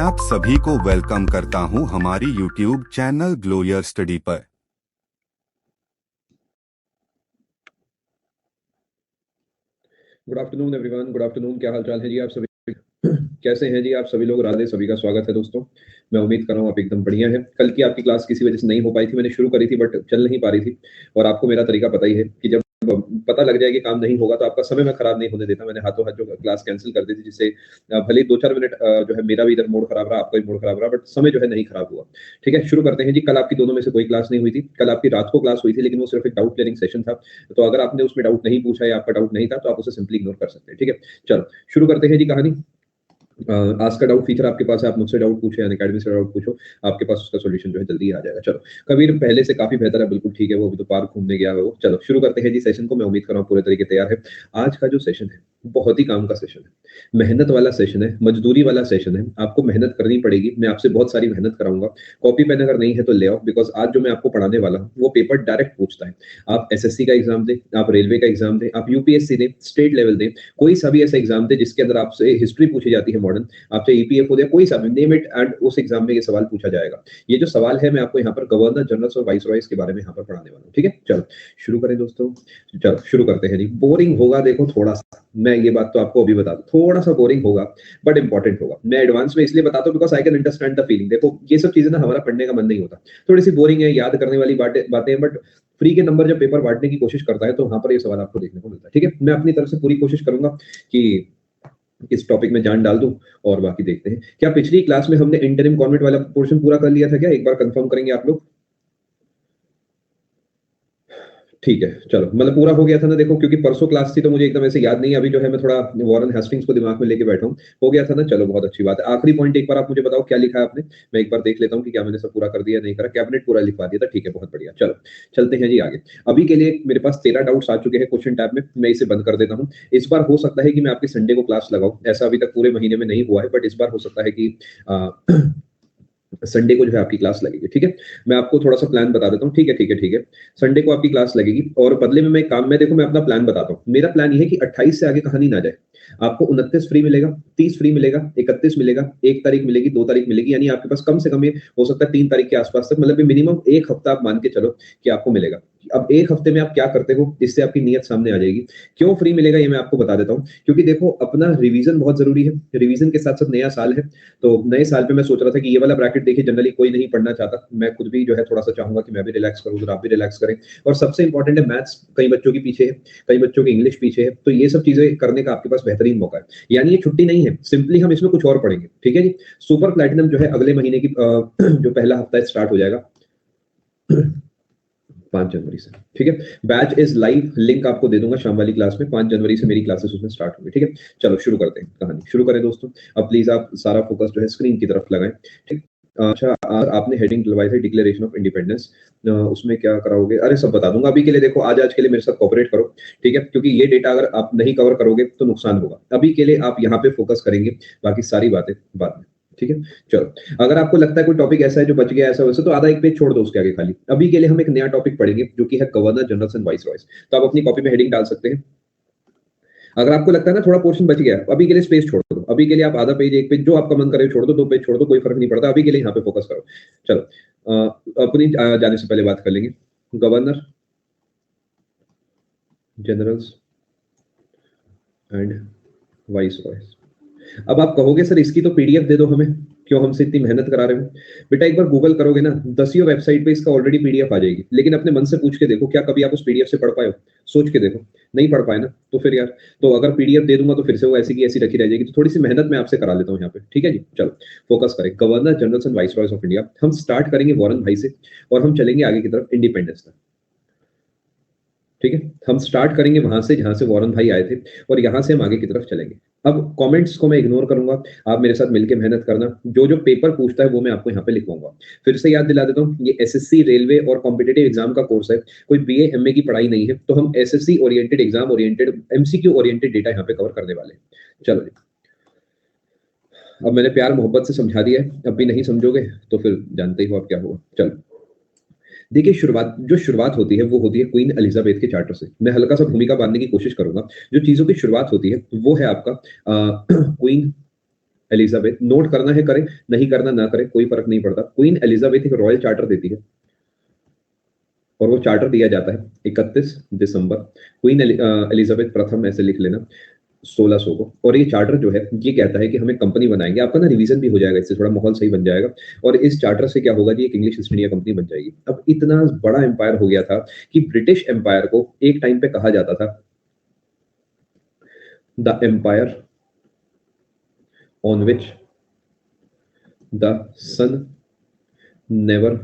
आप सभी को वेलकम करता हूं हमारी यूट्यूब चैनल ग्लोयर स्टडी पर। Good afternoon everyone, good afternoon. क्या हाल चाल है जी आप सभी? कैसे हैं जी आप सभी लोग? राधे, सभी का स्वागत है दोस्तों। मैं उम्मीद कर रहा हूँ आप एकदम बढ़िया है। कल की आपकी क्लास किसी वजह से नहीं हो पाई थी, मैंने शुरू करी थी बट चल नहीं पा रही थी। और आपको मेरा तरीका पता ही है कि जब पता लग जाए कि काम नहीं होगा तो आपका समय मैं खराब नहीं होने देता। मैंने हाथों हाथ जो क्लास कैंसिल कर दी थी, जिससे भले ही 2-4 मिनट जो है मेरा भी इधर मूड खराब रहा, आपका भी मूड खराब रहा, बट समय जो है नहीं खराब हुआ। ठीक है, शुरू करते हैं जी। कल आपकी दोनों में से कोई क्लास नहीं हुई थी। कल आपकी रात को क्लास हुई थी, लेकिन वो सिर्फ एक डाउट क्लियरिंग सेशन था। तो अगर आपने उसमें डाउट नहीं पूछा या आपका डाउट नहीं था तो आप उसे सिंपली इग्नोर कर सकते हैं। ठीक है, चलो शुरू करते हैं जी कहानी। आज का डाउट फीचर आपके पास है, आप मुझसे डाउट पूछे, अनअकैडमी से डाउट पूछो, आपके पास उसका सॉल्यूशन जो है जल्दी आ जाएगा। चलो, कबीर पहले से काफी बेहतर है, बिल्कुल ठीक है, वो अभी तो पार्क घूमने गया है वो। चलो शुरू करते हैं जी सेशन को। मैं उम्मीद कर रहा हूँ पूरे तरीके तैयार है। आज का जो सेशन है बहुत ही काम का सेशन है, मेहनत वाला सेशन है, मजदूरी वाला सेशन है। आपको मेहनत करनी पड़ेगी, मैं आपसे बहुत सारी मेहनत कराऊंगा। कॉपी पेन अगर नहीं है तो ले आओ, बिकॉज आज जो मैं आपको पढ़ाने वाला हूँ वो पेपर डायरेक्ट पूछता है। आप एसएससी का एग्जाम दें, आप रेलवे का एग्जाम दें, आप यूपीएससी दें, स्टेट लेवल दें, कोई सा भी ऐसा एग्जाम दें जिसके अंदर आपसे हिस्ट्री पूछी जाती है मॉडर्न, आपसे ईपीएफ हो गया, कोई सा भी नेम इट, एंड उस एग्जाम में ये सवाल पूछा जाएगा। ये जो सवाल है मैं आपको यहाँ पर गवर्नर जनरल्स और वाइसरॉयज के बारे में यहाँ पर पढ़ाने वाला हूँ। ठीक है, चलो शुरू करें दोस्तों। चलो शुरू करते हैं जी। बोरिंग होगा देखो थोड़ा सा, मैं ये बात तो आपको अभी बता दूं, थोड़ा सा बोरिंग होगा बट इंपॉर्टेंट होगा। मैं एडवांस में इसलिए बताता हूँ because I can understand the feeling. देखो ये सब चीजें ना हमारा पढ़ने का मन नहीं होता, थोड़ी सी बोरिंग है, याद करने वाली बातें हैं, बट फ्री के नंबर जब पेपर बांटने की कोशिश करता है तो वहां पर ये सवाल आपको देखने को मिलता है। ठीक है, मैं अपनी तरफ से पूरी कोशिश करूंगा कि इस टॉपिक में जान डाल दूं और बाकी देखते हैं। क्या पिछली क्लास में हमने इंटरिम गवर्नमेंट वाला पोर्शन पूरा कर लिया था क्या? एक बार कंफर्म करेंगे आप लोग? ठीक है, चलो मतलब पूरा हो गया था ना। देखो क्योंकि परसों क्लास थी तो मुझे एकदम ऐसे याद नहीं, अभी जो है मैं थोड़ा वॉरेन हेस्टिंग्स को दिमाग में लेके बैठा हूँ। हो गया था ना, चलो बहुत अच्छी बात है। आखिरी पॉइंट एक बार आप मुझे बताओ क्या लिखा है आपने, मैं एक बार देख लेता हूँ कि क्या मैंने सब पूरा कर दिया नहीं करा। कैबिनेट पूरा लिखवा दिया था, ठीक है, बहुत बढ़िया। चलो चलते हैं जी आगे। अभी के लिए मेरे पास 13 डाउट्स आ चुके हैं क्वेश्चन टैब में, मैं इसे बंद कर देता हूँ। इस बार हो सकता है कि मैं आपके संडे को क्लास लगाऊं, ऐसा अभी तक पूरे महीने में नहीं हुआ है, बट इस बार हो सकता है कि संडे को जो है आपकी क्लास लगेगी। ठीक है, मैं आपको थोड़ा सा प्लान बता देता हूँ। ठीक है ठीक है ठीक है, संडे को आपकी क्लास लगेगी और बदले में मैं काम, मैं देखो मैं अपना प्लान बताता हूँ। मेरा प्लान ये है कि 28 से आगे कहानी ना जाए। आपको 29 फ्री मिलेगा, 30 फ्री मिलेगा, 31 मिलेगा, 1 तारीख मिलेगी, 2 तारीख मिलेगी, यानी आपके पास कम से कम ये हो सकता है 3 तारीख के आसपास तक, मतलब मिनिमम 1 हफ्ता आप मान के चलो कि आपको मिलेगा। अब 1 हफ्ते में आप क्या करते हो इससे आपकी नीयत सामने आ जाएगी। क्यों फ्री मिलेगा ये मैं आपको बता देता हूँ। क्योंकि देखो अपना रिवीजन बहुत जरूरी है, रिवीजन के साथ साथ नया साल है, तो नए साल पे मैं सोच रहा था कि ये वाला ब्रैकेट देखिए जनरली कोई नहीं पढ़ना चाहता, मैं खुद भी जो है थोड़ा सा चाहूंगा कि मैं भी रिलैक्स करूँ और आप भी रिलैक्स करें। और सबसे इंपॉर्टेंट है मैथ्स, कई बच्चों की पीछे है, कई बच्चों की इंग्लिश पीछे है, तो ये सब चीजें करने का आपके पास बेहतरीन मौका है। यानी ये छुट्टी नहीं है, सिंपली हम इसमें कुछ और पढ़ेंगे। ठीक है जी, सुपर प्लैटिनम जो है अगले महीने की जो पहला हफ्ता है स्टार्ट हो जाएगा 5 जनवरी से। ठीक है, बैच इज लाइव, लिंक आपको दे दूंगा शाम वाली क्लास में। 5 जनवरी से मेरी क्लासेस उसमें स्टार्ट होंगी। ठीक है, चलो शुरू करते हैं, कहानी शुरू करें दोस्तों। अब प्लीज आप सारा फोकस जो है स्क्रीन की तरफ लगाएं। ठीक, अच्छा आपने हेडिंग डलवाई थी डिक्लेरेशन ऑफ इंडिपेंडेंस, उसमें क्या कराओगे? अरे सब बता दूंगा। अभी के लिए देखो आज के लिए मेरे साथ कोऑपरेट करो। ठीक है, क्योंकि ये डेटा अगर आप नहीं कवर करोगे तो नुकसान होगा। अभी के लिए आप यहाँ पे फोकस करेंगे, बाकी सारी बातें बाद में। ठीक है, चलो अगर आपको लगता है कोई टॉपिक ऐसा है जो बच गया ऐसा वैसा, तो आधा एक पेज छोड़ दो उसके आगे खाली। अभी के लिए हम एक नया टॉपिक पढ़ेंगे जो कि है गवर्नर जनरल्स एंड वाइसरॉयज। तो आप अपनी कॉपी में हेडिंग डाल सकते हैं। अगर आपको लगता है ना थोड़ा पोर्शन बच गया, अभी के लिए स्पेस छोड़ दो। अभी के लिए आप आधा पेज, एक पेज, जो आपका मन करे छोड़ दो, 2 पेज छोड़ दो, कोई फर्क नहीं पड़ता। अभी के लिए यहाँ पे फोकस करो। चलो अपनी जाने से पहले बात कर लेंगे गवर्नर जनरल्स एंड वाइसरॉयज। अब आप कहोगे सर इसकी तो पीडीएफ दे दो हमें, क्यों हमसे इतनी मेहनत करा रहे हो? बेटा एक बार गूगल करोगे ना, 10 वेबसाइट पे इसका ऑलरेडी पीडीएफ आ जाएगी। लेकिन अपने मन से पूछ के देखो, क्या कभी आप उस पीडीएफ से पढ़ पाए हो? सोच के देखो, नहीं पढ़ पाए ना, तो फिर यार, तो अगर पीडीएफ दे दूंगा तो फिर से वो ऐसी की ऐसी रखी रह जाएगी। तो थोड़ी सी मेहनत मैं आपसे करा लेता हूँ यहाँ पे। ठीक है जी, चलो फोकस करें। Governor generals and viceroys of India, हम स्टार्ट करेंगे वॉरेन भाई से और हम चलेंगे आगे की तरफ इंडिपेंडेंस तक। ठीक है, हम स्टार्ट करेंगे वहां से जहां से वॉरेन भाई आए थे और यहां से हम आगे की तरफ चलेंगे। अब कमेंट्स को मैं इग्नोर करूंगा, आप मेरे साथ मिलकर मेहनत करना। जो जो पेपर पूछता है वो मैं आपको यहाँ पे लिखवाऊंगा। फिर से याद दिला देता हूँ, ये एसएससी रेलवे और कॉम्पिटेटिव एग्जाम का कोर्स है, कोई बीए एमए की पढ़ाई नहीं है। तो हम SSC oriented, exam oriented, MCQ oriented data यहाँ पे कवर करने वाले हैं। चलो जी, अब मैंने प्यार मोहब्बत से समझा दिया है, अब भी नहीं समझोगे तो फिर जानते ही हो आप क्या होगा। चलो देखिए, शुरुआत होती है वो होती है क्वीन एलिजाबेथ के चार्टर से। मैं हल्का सा भूमिका बांधने की कोशिश करूंगा। जो चीजों की शुरुआत होती है वो है आपका क्वीन एलिजाबेथ, नोट करना है करें, नहीं करना ना करें, कोई फर्क नहीं पड़ता। क्वीन एलिजाबेथ एक रॉयल चार्टर देती है और वो चार्टर दिया जाता है 31 दिसंबर। क्वीन एलिजाबेथ प्रथम ऐसे लिख लेना 1600 को। और ये चार्टर जो है ये कहता है कि हमें कंपनी बनाएंगे। आपका ना रिवीजन भी हो जाएगा, इससे थोड़ा माहौल सही बन जाएगा। और इस चार्टर से क्या होगा जी, एक इंग्लिश ईस्ट इंडिया कंपनी बन जाएगी। अब इतना बड़ा एम्पायर हो गया था कि ब्रिटिश एम्पायर को एक टाइम पे कहा जाता था the empire on which the sun never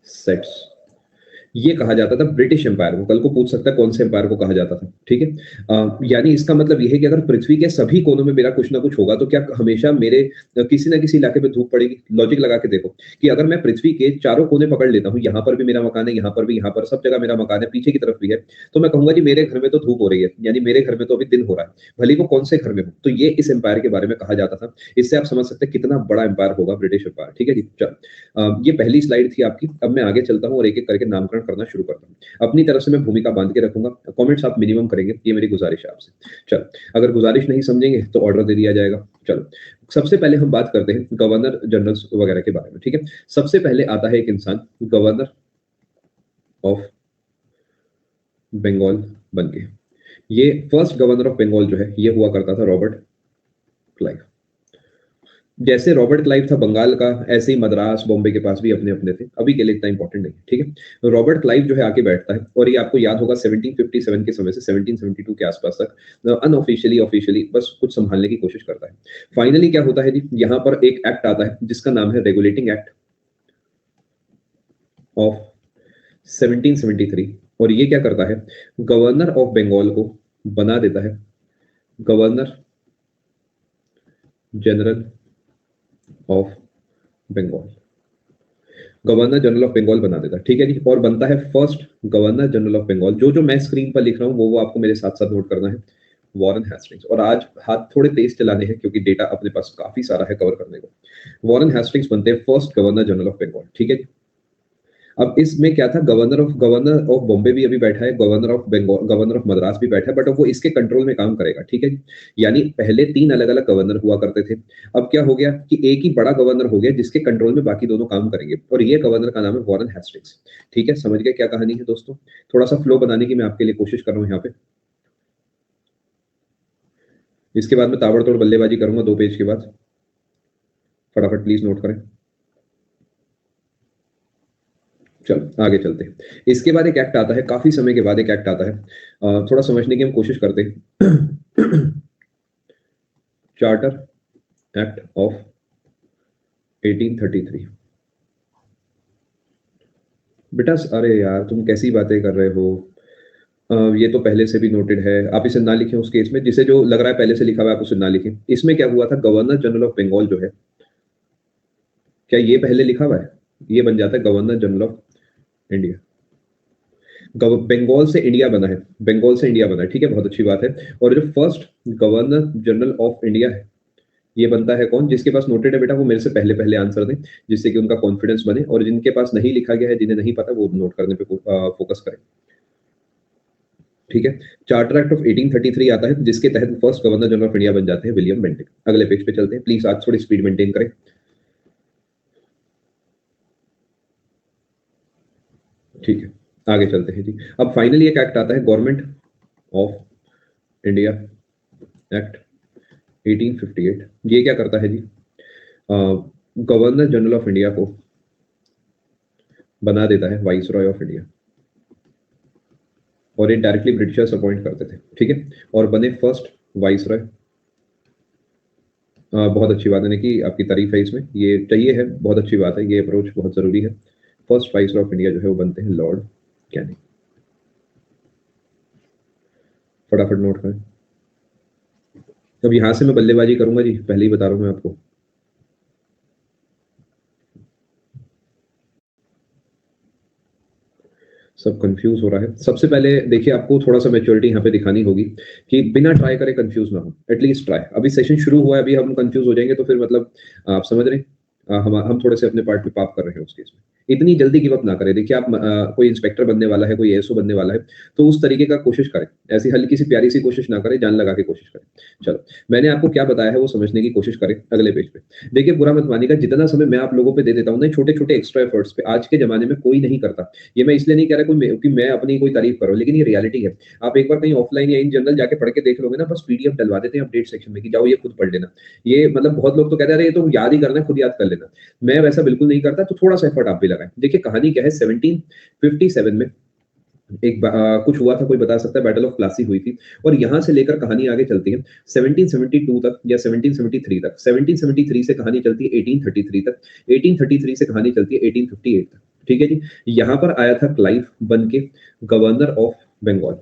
sets. ये कहा जाता था ब्रिटिश एम्पायर को। कल को पूछ सकता है कौन से एम्पायर को कहा जाता था, ठीक है। यानी इसका मतलब ये है कि अगर पृथ्वी के सभी कोनों में मेरा कुछ ना कुछ होगा तो क्या हमेशा मेरे किसी ना किसी इलाके में धूप पड़ेगी। लॉजिक लगा के देखो कि अगर मैं पृथ्वी के चारों कोने पकड़ लेता हूँ, यहाँ पर भी मेरा मकान है, यहाँ पर भी, यहाँ पर सब जगह मेरा मकान है, पीछे की तरफ भी है, तो मैं कहूंगा जी मेरे घर में तो धूप हो रही है, यानी मेरे घर में तो अभी दिन हो रहा है, भले वो कौन से घर में हो। तो ये इस एम्पायर के बारे में कहा जाता था। इससे आप समझ सकते हैं कितना बड़ा एम्पायर होगा ब्रिटिश एम्पायर, ठीक है जी। चल, ये पहली स्लाइड थी आपकी। अब मैं आगे चलता हूँ और एक एक करके नामकरण करना शुरू करता हूँ। अपनी तरफ से मैं भूमिका बांध के रखूंगा, कमेंट्स आप मिनिमम करेंगे, ये मेरी गुजारिश है आपसे। चलो, अगर गुजारिश नहीं समझेंगे तो ऑर्डर दे दिया जाएगा। चलो, सबसे पहले हम बात करते हैं गवर्नर जनरल वगैरह के बारे में, ठीक है। सबसे पहले आता है एक इंसान गवर्नर ऑफ बंगाल बनके। ये फर्स्ट गवर्नर ऑफ बंगाल जो है ये हुआ करता था रॉबर्ट क्लाइव। जैसे रॉबर्ट क्लाइव था बंगाल का, ऐसे ही मद्रास बॉम्बे के पास भी अपने अपने थे, अभी के लिए इतना इंपॉर्टेंट नहीं, ठीक है। रॉबर्ट क्लाइव जो है आके बैठता है और ये आपको याद होगा 1757 के समय से 1772 के आसपास तक अनऑफिशियली ऑफिशियली बस कुछ संभालने की कोशिश करता है। फाइनली क्या होता है जी, यहाँ पर एक एक्ट आता है जिसका नाम है रेगुलेटिंग एक्ट ऑफ 1773। और ये क्या करता है, गवर्नर ऑफ बंगाल को बना देता है governor general of Bengal. Governor general of Bengal बना देता है, ठीक है जी। और बनता है first governor general of Bengal. जो मैं स्क्रीन पर लिख रहा हूँ वो आपको मेरे साथ साथ नोट करना है, वॉरेन हेस्टिंग्स। और आज हाथ थोड़े तेज चलाने हैं क्योंकि डेटा अपने पास काफी सारा है कवर करने को। वॉरेन हेस्टिंग्स बनते हैं first governor general of Bengal, ठीक है जी। अब इसमें क्या था, गवर्नर ऑफ बॉम्बे भी अभी बैठा है, governor of Bengal, governor of Madras भी बैठा है, बट अब वो इसके कंट्रोल में काम करेगा, ठीक है जी। यानी पहले 3 अलग अलग गवर्नर हुआ करते थे, अब क्या हो गया कि एक ही बड़ा गवर्नर हो गया जिसके कंट्रोल में बाकी दोनों काम करेंगे। और ये गवर्नर का नाम है वॉरेन हेस्टिंग्स, ठीक है। समझ गए क्या कहानी है दोस्तों। थोड़ा सा फ्लो बनाने की मैं आपके लिए कोशिश कर रहा हूँ यहाँ पे। इसके बाद मैं ताबड़तोड़ बल्लेबाजी करूंगा 2 पेज के बाद, फटाफट प्लीज नोट करें। चलो आगे चलते हैं। इसके बाद एक एक्ट आता है, काफी समय के बाद एक एक्ट आता है, थोड़ा समझने की हम कोशिश करते हैं। Charter act of 1833। बेटा अरे यार तुम कैसी बातें कर रहे हो, ये तो पहले से भी नोटेड है, आप इसे ना लिखें उस केस में। जिसे जो लग रहा है पहले से लिखा हुआ है आप उसे ना लिखें। इसमें क्या हुआ था, गवर्नर जनरल ऑफ बंगाल जो है, क्या ये पहले लिखा हुआ है, ये बन जाता है governor general of India. Bengal से इंडिया बना है, बंगाल से इंडिया बना है, ठीक है, बहुत अच्छी बात है। और जो first governor general of India है ये बनता है कौन, जिसके पास नोटेड है बेटा वो मेरे से पहले पहले आंसर दें, जिससे कि उनका कॉन्फिडेंस बने। और जिनके पास नहीं लिखा गया है, जिन्हें नहीं पता, वो नोट करने पे फोकस करें, ठीक है। चार्टर एक्ट ऑफ 1833 आता है जिसके तहत first governor general of India बन जाते हैं विलियम बेंटिक। अगले पेज पे चलते हैं प्लीज, आज थोड़ी स्पीड मेंटेन करें, ठीक है। आगे चलते हैं जी। अब फाइनली एक एक्ट आता है गवर्नमेंट ऑफ इंडिया एक्ट 1858। ये क्या करता है जी, गवर्नर जनरल ऑफ इंडिया को बना देता है वाइसरॉय ऑफ इंडिया। और ये डायरेक्टली ब्रिटिशर्स अपॉइंट करते थे, ठीक है। और बने फर्स्ट वाइसरॉय। बहुत अच्छी बात है कि आपकी तारीफ है इसमें, ये चाहिए है, बहुत अच्छी बात है, ये अप्रोच बहुत जरूरी है। फर्स्ट वाइसरॉय ऑफ इंडिया जो है वो बनते हैं लॉर्ड कैनिंग। फटाफट नोट करें। अब यहां से मैं बल्लेबाजी करूंगा जी, पहले ही बता रहा हूं मैं आपको। सब कंफ्यूज हो रहा है। सबसे पहले देखिए, आपको थोड़ा सा मैच्योरिटी यहाँ पे दिखानी होगी कि बिना ट्राई करे कंफ्यूज ना हो, एटलीस्ट ट्राई। अभी सेशन शुरू हुआ है, अभी हम कंफ्यूज हो जाएंगे तो फिर मतलब आप समझ रहे हैं, हम थोड़े से अपने पार्ट पे पाप कर रहे हैं उस केस में। इतनी जल्दी गिव अप ना करें। देखिए आप कोई इंस्पेक्टर बनने वाला है, कोई एएसओ बनने वाला है, तो उस तरीके का कोशिश करें। ऐसी हल्की सी प्यारी सी कोशिश ना करें, जान लगा के कोशिश करें। चलो, मैंने आपको क्या बताया है वो समझने की कोशिश करें अगले पेज पे। देखिए बुरा मत मानिएगा, जितना समय मैं आप लोगों पे दे देता हूँ ना छोटे-छोटे एक्स्ट्रा एफर्ट्स पे, आज के ज़माने में कोई नहीं करता। ये मैं इसलिए नहीं कह रहा कि मैं अपनी कोई तारीफ कर रहा हूँ, लेकिन ये रियलिटी है। आप एक बार कहीं ऑफलाइन या इन जनरल जाके पढ़ के देख लोगे ना, बस पीडीएफ डलवा देते हैं अपडेट सेक्शन में कि जाओ ये खुद पढ़ लेना। ये मतलब बहुत लोग तो कहते हैं अरे ये तो याद ही करना है, खुद याद कर लेना। मैं वैसा बिल्कुल नहीं करता, तो थोड़ा-सा एफर्ट आप भी लगाएँ। देखिए कहानी क्या है, 1757 में कुछ हुआ था, कोई बता सकता है? बैटल ऑफ प्लासी हुई थी और यहाँ से लेकर कहानी आगे चलती है 1772 तक या 1773 तक। 1773 से कहानी चलती है 1833 तक, 1833 से कहानी चलती है 1858 तक। ठीक है जी? यहाँ पर आया था क्लाइव बन के गवर्नर ऑफ बंगाल।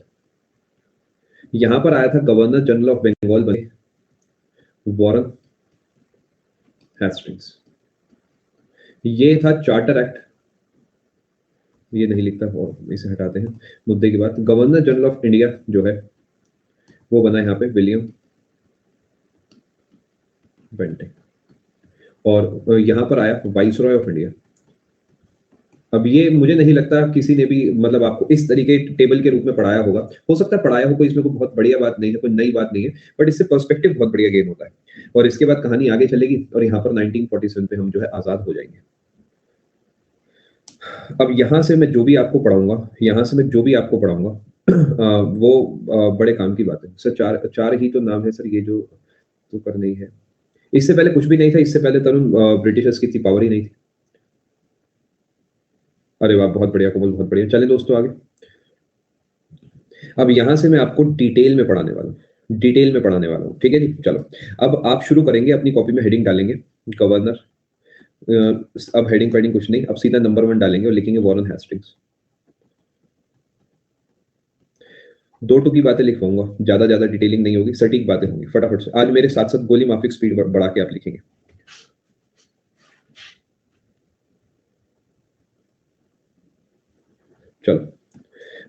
यहाँ पर आया था गवर्नर जनरल ऑफ बंगाल बने वॉरेन हेस्टिंग्स। ये था चार्टर एक्ट, ये नहीं लिखता और इसे हटाते हैं मुद्दे की बात। गवर्नर जनरल ऑफ इंडिया जो है वो बना यहाँ पे विलियम बेंटिंग, और यहाँ पर आया वाइसरॉय ऑफ इंडिया। अब ये मुझे नहीं लगता किसी ने भी मतलब आपको इस तरीके टेबल के रूप में पढ़ाया होगा। हो सकता है पढ़ाया हो, कोई इसमें कोई बहुत बढ़िया बात नहीं है, कोई नई बात नहीं है, बट इससे पर्सपेक्टिव बहुत बढ़िया गेन होता है। और इसके बाद कहानी आगे चलेगी और यहाँ पर 1947 पे हम जो है आजाद हो जाएंगे। अब यहाँ से मैं जो भी आपको पढ़ाऊंगा वो बड़े काम की बात है सर। चार ही तो नाम है सर, ये जो तो करने ही है। इससे पहले कुछ भी नहीं था, इससे पहले तरुण ब्रिटिशर्स की इतनी पावर ही नहीं थी। अरे वाह, बहुत बढ़िया कोमल, बहुत बढ़िया। चले दोस्तों आगे। अब यहाँ से मैं आपको डिटेल में पढ़ाने वाला हूँ, ठीक है जी। चलो, अब आप शुरू करेंगे, अपनी कॉपी में हेडिंग डालेंगे गवर्नर। अब हेडिंग फेडिंग कुछ नहीं, अब सीधा नंबर 1 डालेंगे और लिखेंगे वॉरेन हेस्टिंग्स। 2 की बातें लिखवाऊंगा, ज्यादा डिटेलिंग नहीं होगी, सटीक बातें होंगी। फटाफट से आज मेरे साथ साथ गोली माफिक स्पीड बढ़ा के आप लिखेंगे। चलो,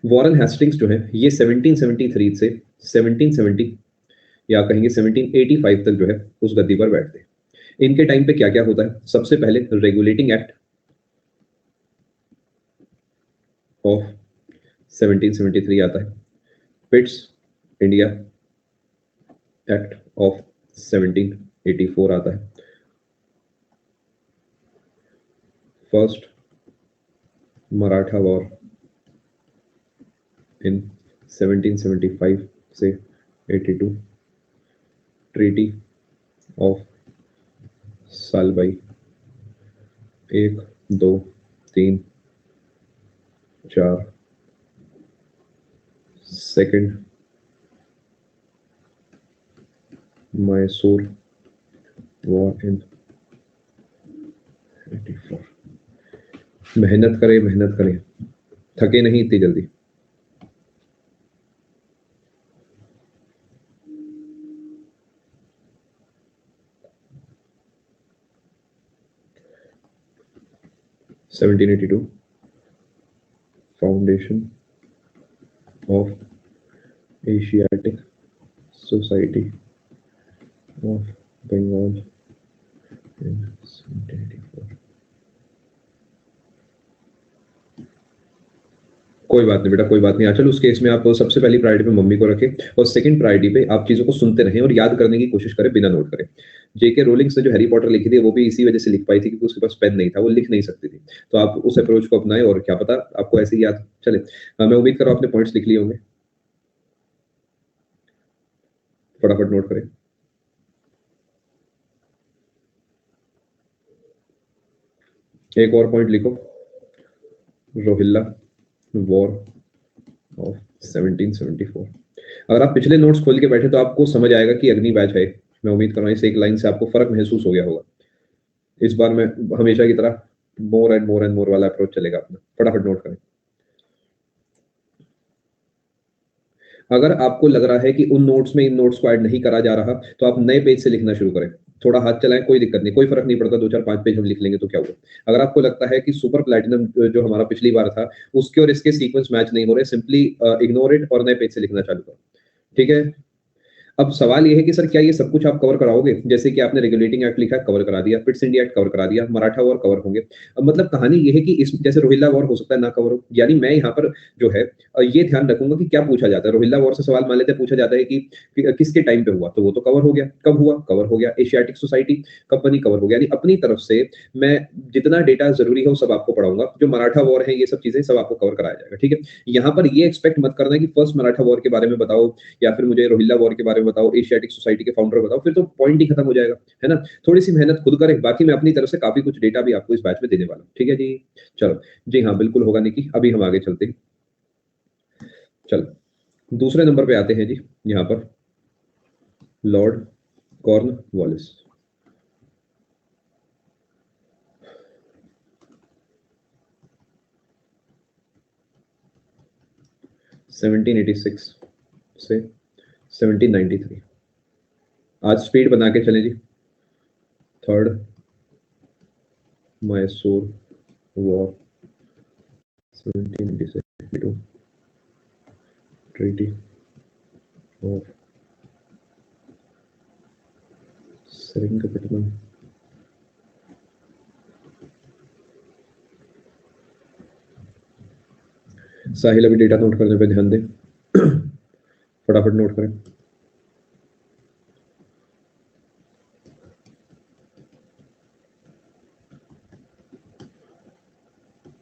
वॉरेन हेस्टिंग्स जो है ये 1773 से 1770 या कहेंगे 1785 तक जो है उस गद्दी पर बैठते हैं। इनके टाइम पे क्या क्या होता है? सबसे पहले रेगुलेटिंग एक्ट ऑफ 1773 आता है। पिट्स इंडिया एक्ट ऑफ 1784 आता है। फर्स्ट मराठा वॉर इन 1775 से 82, treaty of Salbai 1, 2, 3, 4, second Mysore war in 84। मेहनत करें, थके नहीं इतनी जल्दी। (1782) foundation of Asiatic Society of Bengal in 1784। कोई बात नहीं बेटा, कोई बात नहीं। आचल, उस केस में आप सबसे पहली प्रायोरिटी पे मम्मी को रखें और सेकंड प्रायोरिटी पे आप चीजों को सुनते रहें और याद करने की कोशिश करें बिना नोट करें। जेके रोलिंग ने जो हैरी पॉटर लिखी थी वो भी इसी वजह से लिख पाई थी क्योंकि उसके पास पेन नहीं था, वो लिख नहीं सकती थी। तो आप उस अप्रोच को अपनाएं और क्या पता आपको ऐसे ही याद चले। मैं उम्मीद कर रहा हूं आपने पॉइंट्स लिख लिए होंगे, फटाफट नोट करें। एक और पॉइंट लिखो, रोहिल्ला वॉर ऑफ 1774। अगर आप पिछले नोट्स खोल के बैठे तो आपको समझ आएगा कि अग्नि बैच है। मैं उम्मीद कर रहा हूँ इस एक लाइन से आपको फर्क महसूस हो गया होगा। इस बार मैं हमेशा की तरह मोर एंड मोर वाला अप्रोच चलेगा अपना। फटाफट नोट करें। अगर आपको लग रहा है कि उन नोट्स में इन नोट्स को ऐड नहीं करा जा रहा तो आप नए पेज से लिखना शुरू करें। थोड़ा हाथ चलाएं, कोई दिक्कत नहीं, कोई फर्क नहीं पड़ता। 2, 4, 5 पेज हम लिख लेंगे तो क्या हुआ। अगर आपको लगता है कि सुपर प्लैटिनम जो हमारा पिछली बार था उसके और इसके सीक्वेंस मैच नहीं हो रहे, सिंपली इग्नोर इट और नए पेज से लिखना चालू करो। ठीक है, अब सवाल ये है कि सर क्या ये सब कुछ आप कवर कराओगे? जैसे कि आपने रेगुलेटिंग एक्ट लिखा है, कवर करा दिया, पिट्स इंडिया एक्ट कवर करा दिया, मराठा वॉर कवर होंगे। अब मतलब कहानी ये है कि इस जैसे रोहिल्ला वॉर हो सकता है ना कवर हो, यानी मैं यहाँ पर जो है ये ध्यान रखूंगा कि क्या पूछा जाता है। रोहिल्ला वॉर से सवाल मान लेते हैं पूछा जाता है कि किसके टाइम पे हुआ, तो वो तो कवर हो गया। कब हुआ? कवर हो गया। एशियाटिक सोसाइटी कब बनी? कवर हो गया। यानी अपनी तरफ से मैं जितना डेटा जरूरी है वो सब आपको पढ़ाऊंगा। जो मराठा वॉर है ये सब चीजें सब आपको कवर कराया जाएगा, ठीक है। यहाँ पर ये एक्सपेक्ट मत करना कि फर्स्ट मराठा वॉर के बारे में बताओ या फिर मुझे रोहिल्ला वॉर के बारे में बताओ, एशियाटिक सोसाइटी के फाउंडर बताओ, फिर तो पॉइंट ही खत्म हो जाएगा, है ना। थोड़ी सी मेहनत खुद करें, बाकी मैं अपनी तरफ से काफी कुछ डेटा भी आपको इस बैच में देने वाला हूँ, ठीक है जी। चलो जी, हाँ बिल्कुल होगा निकी। अभी हम आगे चलते हैं। चलो दूसरे नंबर पे आते हैं जी, यहाँ पर लॉर्ड कॉर्नवालिस। सेवनटीन 1886 से 1793। आज स्पीड बना के चले जी। Third Mysore war 1782, treaty of Seringapatam. Sahil अभी डेटा नोट करने पे ध्यान दें। फटाफट नोट करें।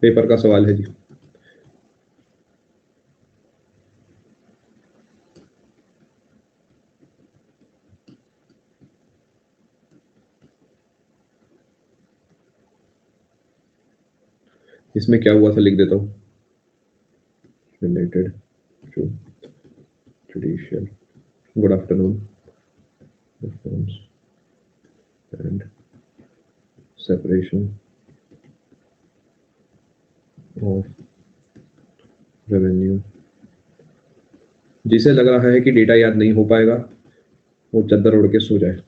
पेपर का सवाल है जी। इसमें क्या हुआ था लिख देता हूँ। Related to judicial, good afternoon, reforms and separation of revenue. जिसे लग रहा है कि डेटा याद नहीं हो पाएगा वो चद्दर ओढ़ के सो जाए।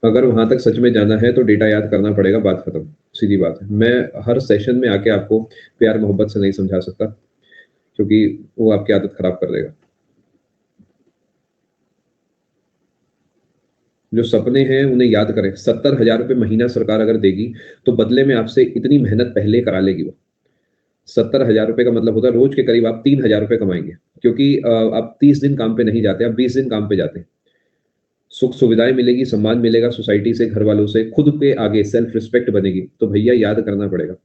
अगर वहां तक सच में जाना है तो डेटा याद करना पड़ेगा, बात खत्म, सीधी बात है। मैं हर सेशन में आके आपको प्यार मोहब्बत से नहीं समझा सकता क्योंकि वो आपकी आदत खराब कर देगा। जो सपने हैं उन्हें याद करें। 70,000 रुपये महीना सरकार अगर देगी तो बदले में आपसे इतनी मेहनत पहले करा लेगी वो। 70,000 रुपये का मतलब होता है रोज के करीब आप 3,000 रुपये कमाएंगे, क्योंकि आप 30 दिन काम पे नहीं जाते, आप 20 दिन काम पे जाते हैं। सुख सुविधाएं मिलेगी, सम्मान मिलेगा सोसाइटी से, घर वालों से, खुद के आगे सेल्फ रिस्पेक्ट बनेगी। तो भैया याद करना पड़ेगा।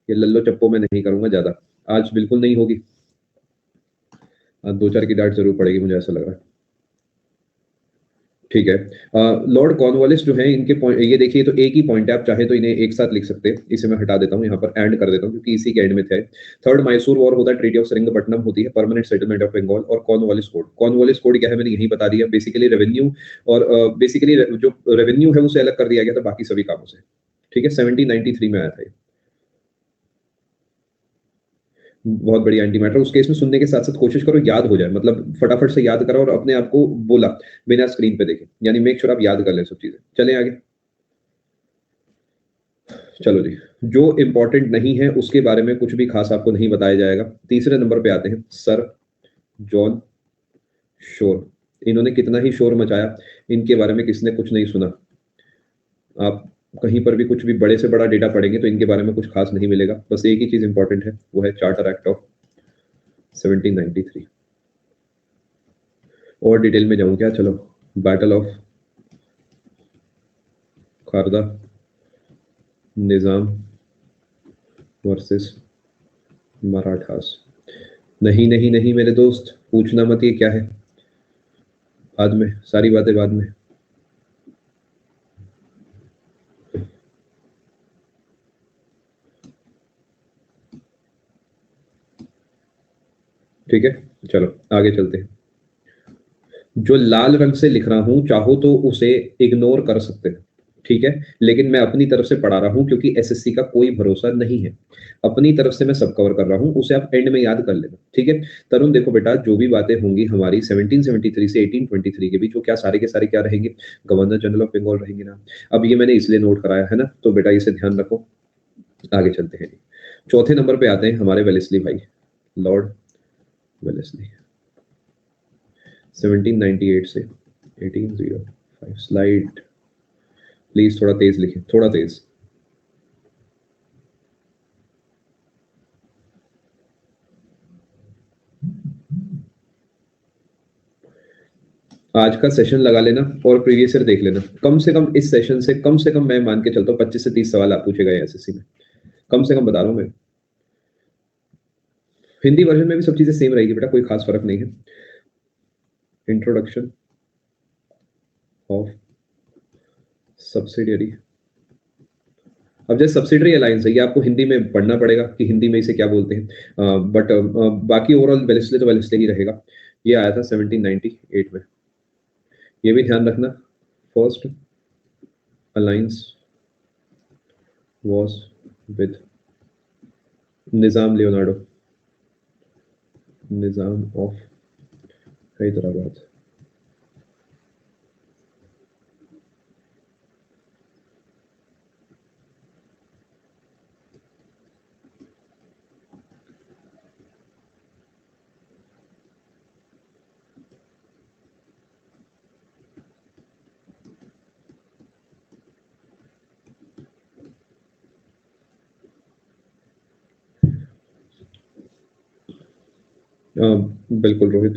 ये लल्लो चप्पो में नहीं करूंगा ज्यादा, आज बिल्कुल नहीं होगी। आज 2-4 की डांट जरूर पड़ेगी, मुझे ऐसा लग रहा है। ठीक है। लॉर्ड कॉर्नवालिस जो है इनके पॉइंट ये देखिए, तो एक ही पॉइंट है, आप चाहे तो इन्हें एक साथ लिख सकते हैं। इसे मैं हटा देता हूँ, यहाँ पर एंड कर देता हूँ क्योंकि इसी के एंड में थे। थर्ड मैसूर वॉर होता है, ट्रीटी ऑफ सेरिंगपट्टनम होती है, परमानेंट सेटलमेंट ऑफ बंगाल, और कॉर्नवालिस कोड। कॉर्नवालिस कोड क्या है मैंने यही बता दिया। बेसिकली रेवेन्यू, और बेसिकली जो रेवेन्यू है उसे अलग कर दिया गया था बाकी सभी कामों से, ठीक है। 1793 में आया था ये। बहुत बढ़िया एंटी मैटर। उस केस में सुनने के साथ साथ कोशिश करो याद हो जाए, मतलब फटाफट से याद करो और अपने आप को बोला बिना स्क्रीन पे देखे, यानी मेक श्योर आप याद कर ले सब चीजें। चलें आगे। चलो जी, जो इंपॉर्टेंट नहीं है उसके बारे में कुछ भी खास आपको नहीं बताया जाएगा। तीसरे नंबर पे आते हैं, सर जॉन शोर। इन्होंने कितना ही शोर मचाया, इनके बारे में किसने कुछ नहीं सुना। आप कहीं पर भी कुछ भी बड़े से बड़ा डेटा पढ़ेंगे तो इनके बारे में कुछ खास नहीं मिलेगा। बस एक ही चीज इंपॉर्टेंट है, वो है चार्टर एक्ट ऑफ 1793। और डिटेल में जाऊं क्या? चलो, battle of Kharda, Nizam versus Marathas. नहीं नहीं नहीं मेरे दोस्त, पूछना मत ये क्या है, बाद में, सारी बातें बाद में। ठीक है, चलो आगे चलते हैं। जो लाल रंग से लिख रहा हूं चाहो तो उसे इग्नोर कर सकते हैं, ठीक है, लेकिन मैं अपनी तरफ से पढ़ा रहा हूं क्योंकि एसएससी का कोई भरोसा नहीं है। अपनी तरफ से मैं सब कवर कर रहा हूं, उसे आप एंड में याद कर लेना, ठीक है। तरुण देखो बेटा, जो भी बातें होंगी हमारी 1773 से 1823 के बीच, वो क्या सारे के सारे क्या रहेंगे? गवर्नर जनरल ऑफ बंगाल रहेंगे ना। अब ये मैंने इसलिए नोट कराया है ना, तो बेटा इसे ध्यान रखो। आगे चलते हैं। चौथे नंबर पे आते हैं हमारे वेलेस्ली भाई, लॉर्ड वेलेस्ली 1798 से 1805। स्लाइड प्लीज थोड़ा तेज लिखें, थोड़ा तेज। आज का सेशन लगा लेना और प्रीवियस ईयर देख लेना। कम से कम इस सेशन से कम मैं मान के चलता हूँ 25 से 30 सवाल आप पूछे गए एसएससी में, कम से कम बता रहा हूँ मैं। हिंदी वर्जन में भी सब चीजें सेम रहेगी बेटा, कोई खास फर्क नहीं है। Introduction of subsidiary. अब जैसे सब्सिडरी अलायंस है, ये आपको हिंदी में पढ़ना पड़ेगा कि हिंदी में इसे क्या बोलते हैं, बट बाकी ओवरऑल वेलेस्ले तो वेलेस्ले ही रहेगा। ये आया था 1798 में, ये भी ध्यान रखना। First alliance was with Nizam Leonardo, Nizam of Hyderabad. बिल्कुल रोहित।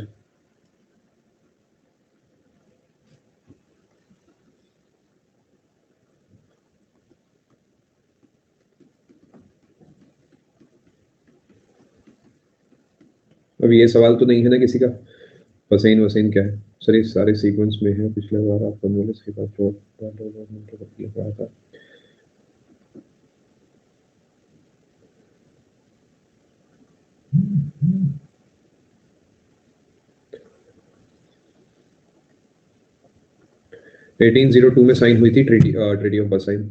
अब ये सवाल तो नहीं है ना किसी का, वसीन वसीन क्या है सर, ये सारे सीक्वेंस में है। पिछले बार आपका नॉलेज के बाद जो पढ़ा था। एटीन 1802 में साइन हुई थी ट्रीटी ऑफ वर्साइल।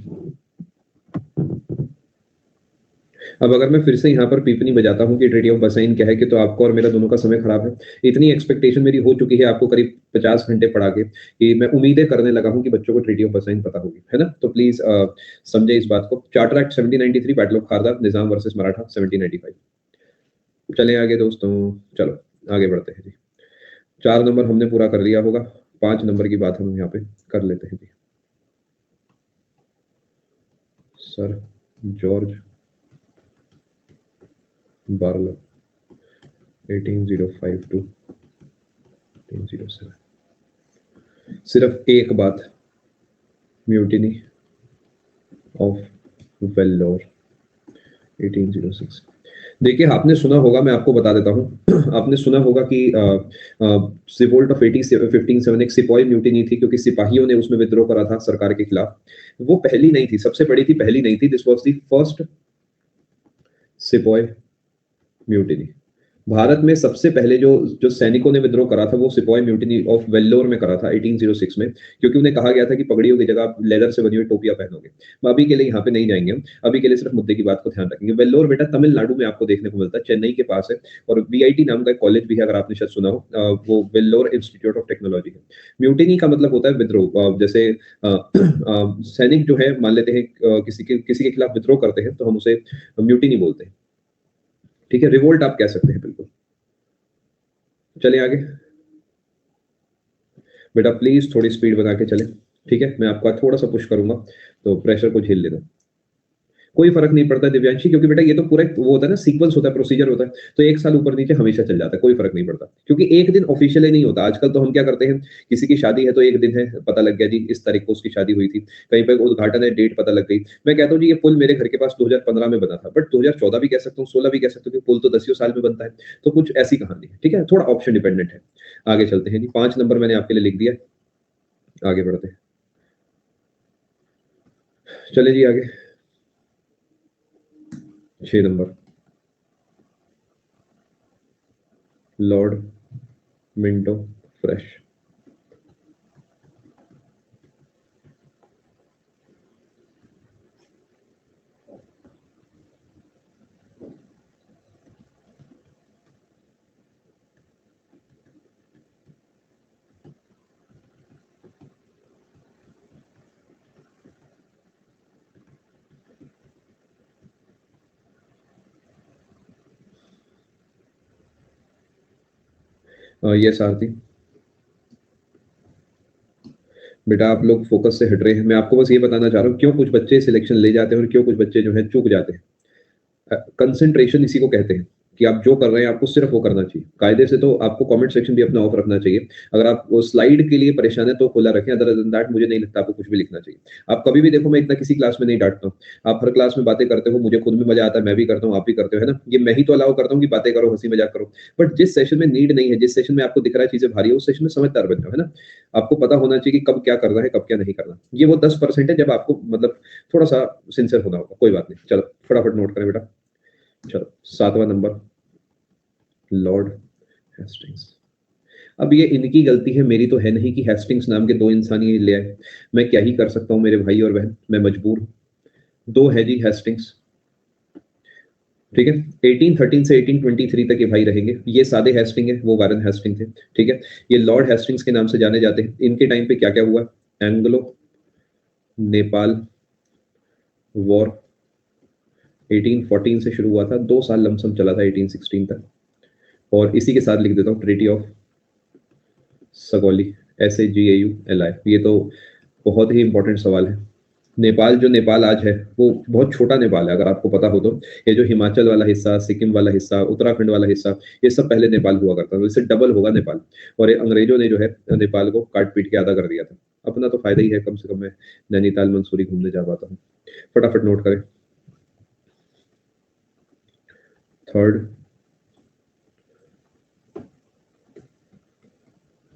अब अगर मैं फिर से यहाँ पर पीपनी बजाता हूँ कि ट्रीटी ऑफ वर्साइल क्या है, कि तो आपको और मेरा दोनों का समय खराब है। इतनी एक्सपेक्टेशन मेरी हो चुकी है आपको करीब 50 घंटे पढ़ा के, कि मैं उम्मीदें करने लगा हूँ कि बच्चों को ट्रीटी ऑफ वर्साइल पता होगी, है ना। तो प्लीज समझे इस बात को। Charter act 1793, battle of Kharda, Nizam versus Maratha 1795। चले आगे दोस्तों, चलो आगे बढ़ते हैं जी। 4 नंबर हमने पूरा कर लिया होगा, 5 नंबर की बात हम यहाँ पे कर लेते हैं जी। Sir George Barlow 1805 to 1807। सिर्फ एक बात, म्यूटिनी ऑफ वेल्लोर 1806। देखिए आपने सुना होगा, मैं आपको बता देता हूँ आपने सुना होगा कि रिवोल्ट ऑफ 1507 एक सिपाही म्यूटिनी थी, क्योंकि सिपाहियों ने उसमें विद्रोह करा था सरकार के खिलाफ। वो पहली नहीं थी, सबसे बड़ी थी, पहली नहीं थी। दिस वाज द फर्स्ट सिपाही म्यूटिनी। भारत में सबसे पहले जो जो सैनिकों ने विद्रोह करा था वो सिपाही म्यूटिनी ऑफ वेल्लोर में करा था 1806 में, क्योंकि उन्हें कहा गया था कि पगड़ियों की जगह आप लेदर से बनी हुई टोपियां पहनोगे। अभी के लिए यहाँ पे नहीं जाएंगे हम, अभी के लिए सिर्फ मुद्दे की बात को ध्यान रखेंगे। वेल्लोर बेटा तमिलनाडु में आपको देखने को मिलता है, चेन्नई के पास है, और वीआईटी नाम का एक कॉलेज भी है, अगर आपने शायद सुना हो। वो वेल्लोर इंस्टीट्यूट ऑफ टेक्नोलॉजी है। म्यूटिनी का मतलब होता है विद्रोह। जैसे सैनिक जो है, मान लेते हैं किसी के खिलाफ विद्रोह करते हैं तो हम उसे म्यूटिनी बोलते हैं, ठीक है। रिवोल्ट आप कह सकते हैं, बिल्कुल। चलिए आगे बेटा, प्लीज थोड़ी स्पीड बना के चले, ठीक है। मैं आपको थोड़ा सा पुश करूंगा, तो प्रेशर को झेल लेना। कोई फर्क नहीं पड़ता दिव्यांशी, क्योंकि बेटा ये तो पूरा वो होता है ना, सीक्वेंस होता है, प्रोसीजर होता है। तो एक साल ऊपर नीचे हमेशा चल जाता है, कोई फर्क नहीं पड़ता, क्योंकि एक दिन ऑफिशियली नहीं होता। आजकल तो हम क्या करते हैं, किसी की शादी है तो एक दिन है, पता लग गया जी इस तारीख को उसकी शादी हुई थी, कहीं पर उद्घाटन है, डेट पता लग गई। मैं कहता हूँ जी ये पुल मेरे घर के पास 2015 में बना था, बट 2014 भी कह सकता हूँ, 16 भी कह सकता हूँ, पुल तो 10 साल में बनता है। तो कुछ ऐसी कहानी है, ठीक है, थोड़ा ऑप्शन डिपेंडेंट है। आगे चलते हैं जी, 5 नंबर मैंने आपके लिए लिख दिया, आगे बढ़ते हैं। चले जी आगे, 6 नंबर, लॉर्ड मिंटो फ्रेश। ये सारथी बेटा, आप लोग फोकस से हट रहे हैं। मैं आपको बस ये बताना चाह रहा हूँ क्यों कुछ बच्चे सिलेक्शन ले जाते हैं और क्यों कुछ बच्चे जो है चूक जाते हैं। कंसंट्रेशन इसी को कहते हैं कि आप जो कर रहे हैं आपको सिर्फ वो करना चाहिए। कायदे से तो आपको कमेंट सेक्शन भी अपना ऑफ रखना चाहिए। अगर आप वो स्लाइड के लिए परेशान है तो खुला रखें, अदर देन दैट मुझे नहीं लगता आपको कुछ भी लिखना चाहिए। आप कभी भी देखो, मैं इतना किसी क्लास में नहीं डांटता हूँ। आप हर क्लास में बातें करते हो, मुझे खुद में मजा आता है, मैं भी करता हूँ, आप भी करते हो, है ना? ये मैं ही तो अलाउ करता हूँ कि बातें करो, हंसी मजाक करो। बट जिस सेशन में नीड नहीं है, जिस सेशन में आपको दिख रहा है चीजें भारी है, उस सेशन में समझदार बन जाओ, है ना? आपको पता होना चाहिए कि कब क्या करना है, कब क्या नहीं करना। ये वो 10% है जब आपको मतलब थोड़ा सा सिंसियर होना होगा। कोई बात नहीं, चलो फटाफट नोट करें बेटा। चलो 7वां नंबर, लॉर्ड हेस्टिंग्स। अब ये इनकी गलती है, मेरी तो है नहीं कि हेस्टिंग्स नाम के 2 इंसान ये ले आए। मैं क्या ही कर सकता हूँ मेरे भाई और बहन, मैं मजबूर हूँ। 2 है जी हेस्टिंग्स, ठीक है? 1813 से 1823 तक ये भाई रहेंगे। ये सादे हेस्टिंग है, वो वारेन हेस्टिंग थे, ठीक है? ये लॉर्ड हेस्टिंग्स के नाम से जाने जाते हैं। इनके टाइम पे क्या-क्या हुआ? एंग्लो नेपाल वॉर 1814 से शुरू हुआ था, 2 साल लमसम चला था 1816 तक। और इसी के साथ लिख देता हूँ ट्रीटी ऑफ सगौली, SAGAULI। ये तो बहुत ही इंपॉर्टेंट सवाल है। नेपाल, जो नेपाल आज है, वो बहुत छोटा नेपाल है अगर आपको पता हो तो। ये जो हिमाचल वाला हिस्सा, सिक्किम वाला हिस्सा, उत्तराखंड वाला हिस्सा, ये सब पहले नेपाल हुआ करता था। इससे डबल होगा नेपाल। और ये अंग्रेजों ने जो है नेपाल को काट पीट के आधा कर दिया था। अपना तो फायदा ही है, कम से कम मैं नैनीताल मंसूरी घूमने जा पाता हूँ। फटाफट नोट करें। Third,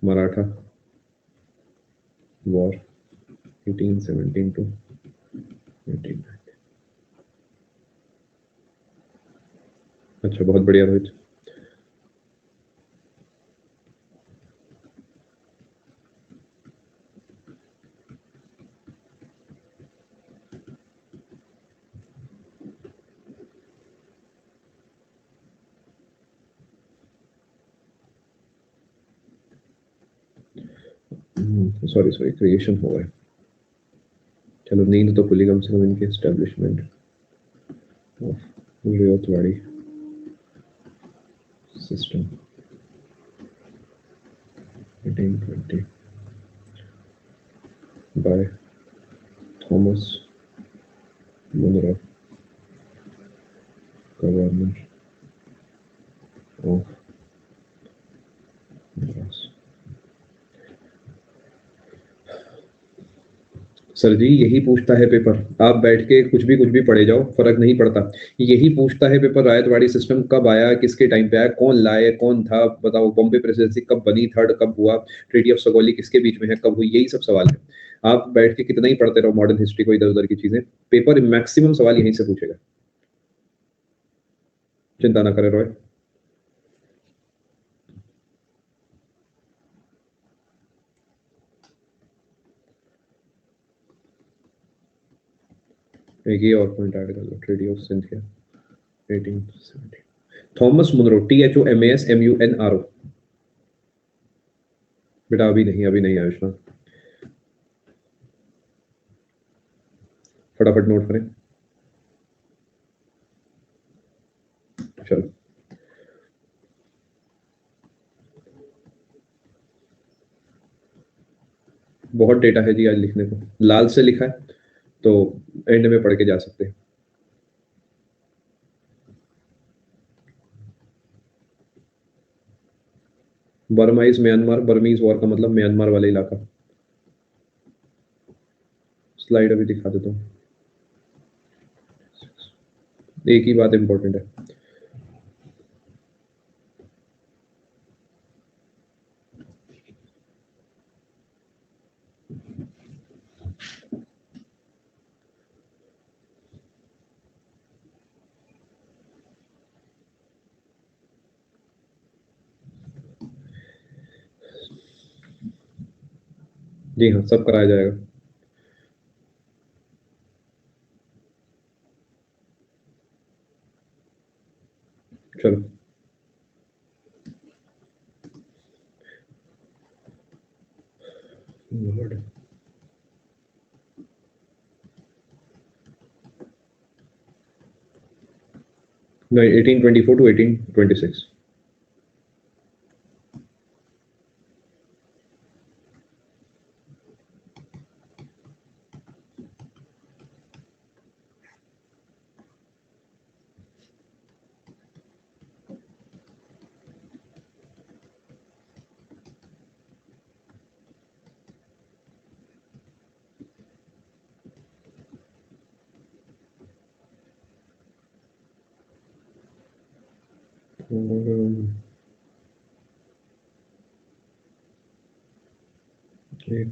Maratha war 1817 to 18। अच्छा, बहुत बढ़िया रोहित। सॉरी सॉरी, क्रिएशन हो गया। चलो नींद तो खुली कम से कम इनके establishment of ryotwari system 1820 by Thomas Munro, Governor of Madras। Sir जी, यही पूछता है पेपर। आप बैठ के कुछ भी पढ़े जाओ, फर्क नहीं पड़ता। यही पूछता है पेपर, रायतवाड़ी सिस्टम कब आया, किसके टाइम पे आया, कौन लाए, कौन था, बताओ। बॉम्बे प्रेसिडेंसी कब बनी, थर्ड कब हुआ, ट्रीटी ऑफ सगौली किसके बीच में है, कब हुई, यही सब सवाल है। आप बैठ के कितना ही पढ़ते रहो मॉडर्न हिस्ट्री को, इधर उधर की चीजें, पेपर मैक्सिमम सवाल यहीं से पूछेगा। चिंता ना करें रॉय। एक ये और पॉइंट ऐड कर लो, ट्रीटी ऑफ सिंथिया 1870। Thomas Munro, THOMAS MUNRO। बेटा अभी नहीं, अभी नहीं आयुष्मान, फटाफट नोट करें। चलो, बहुत डेटा है जी आज लिखने को। लाल से लिखा है तो एंड में पढ़ के जा सकते हैं। बर्माइज म्यांमार, बर्मीज वॉर का मतलब म्यांमार वाला इलाका। स्लाइड अभी दिखा देता हूँ। एक ही बात इंपॉर्टेंट है। जी हाँ, सब कराया जाएगा। चलो, Lord। नहीं, 1824 टू 1826। एक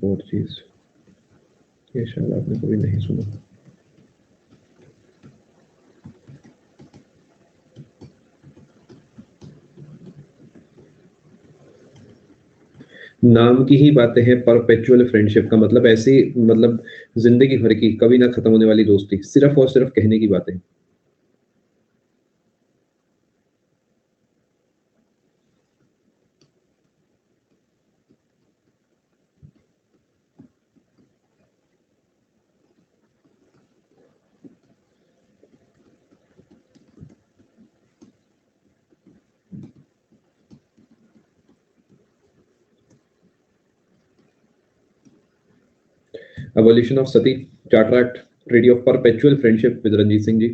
और चीज, ये शायद आपने कभी नहीं सुना। नाम की ही बातें हैं, परपेचुअल फ्रेंडशिप का मतलब ऐसी, मतलब जिंदगी भर की कभी ना खत्म होने वाली दोस्ती, सिर्फ और सिर्फ कहने की बातें। Evolution of sati, charter act, treaty of perpetual friendship with Ranjit Singh ji,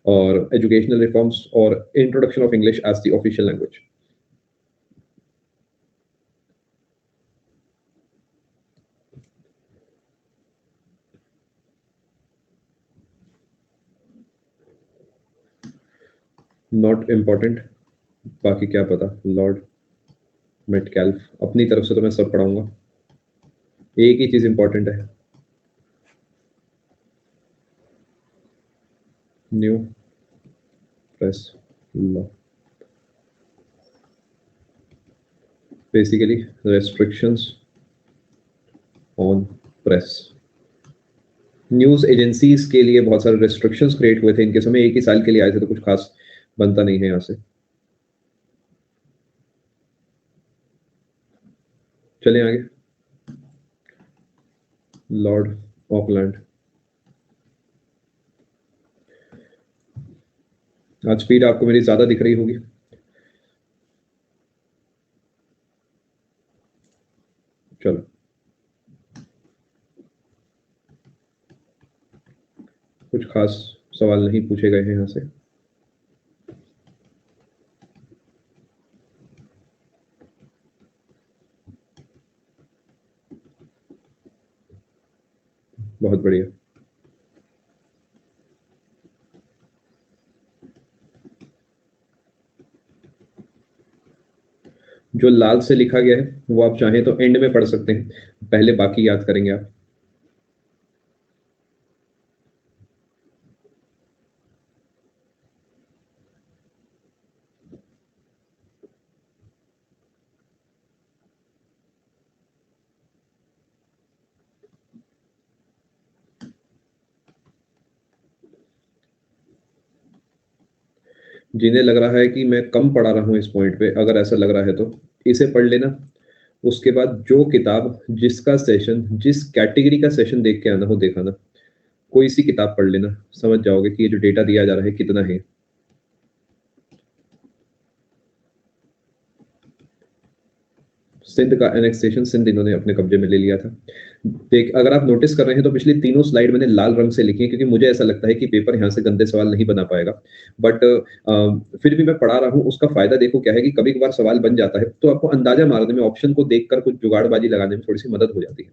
और एजुकेशनल रिफॉर्म्स और introduction of English as the official language. Not important, बाकी क्या पता। लॉर्ड मेटकैल्फ, अपनी तरफ से तो मैं सब पढ़ाऊंगा, एक ही चीज इंपॉर्टेंट है, new press law, basically restrictions on press. News agencies के लिए बहुत सारे रेस्ट्रिक्शंस क्रिएट हुए थे इनके समय, एक ही साल के लिए आए थे, तो कुछ खास बनता नहीं है यहाँ से। चलें आगे। Lord Auckland. आज स्पीड आपको मेरी ज्यादा दिख रही होगी। चलो, कुछ खास सवाल नहीं पूछे गए हैं यहाँ से। बहुत बढ़िया। जो लाल से लिखा गया है वो आप चाहें तो एंड में पढ़ सकते हैं, पहले बाकी याद करेंगे आप। जिन्हें लग रहा है कि मैं कम पढ़ा रहा हूँ इस पॉइंट पे, अगर ऐसा लग रहा है तो इसे पढ़ लेना। उसके बाद जो किताब, जिसका सेशन, जिस कैटेगरी का सेशन देख के आना हो देखाना, कोई सी किताब पढ़ लेना, समझ जाओगे कि ये जो डेटा दिया जा रहा है कितना है। सिंध का एनेक्सेशन, सिंध इन्होंने अपने कब्जे में ले लिया था। देख, अगर आप नोटिस कर रहे हैं तो पिछली तीनों स्लाइड मैंने लाल रंग से लिखी है, क्योंकि मुझे ऐसा लगता है कि पेपर यहाँ से गंदे सवाल नहीं बना पाएगा। बट फिर भी मैं पढ़ा रहा हूँ, उसका फायदा देखो क्या है कि कभी कभार सवाल बन जाता है तो आपको अंदाजा मारने में, ऑप्शन को देखकर कुछ जुगाड़बाजी लगाने में थोड़ी सी मदद हो जाती है।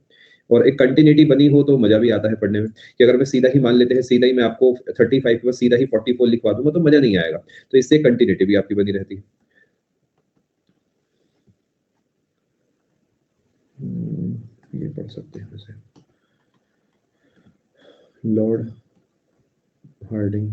और एक कंटिन्यूटी बनी हो तो मजा भी आता है पढ़ने में, कि अगर मैं सीधा ही मान लेते हैं, सीधा ही मैं आपको 35 के बाद सीधा ही 44 लिखवा दूंगा तो मजा नहीं आएगा। तो इससे कंटिन्यूटी भी आपकी बनी रहती है। ये पढ़ सकते हैं वैसे, लॉर्ड हार्डिंग।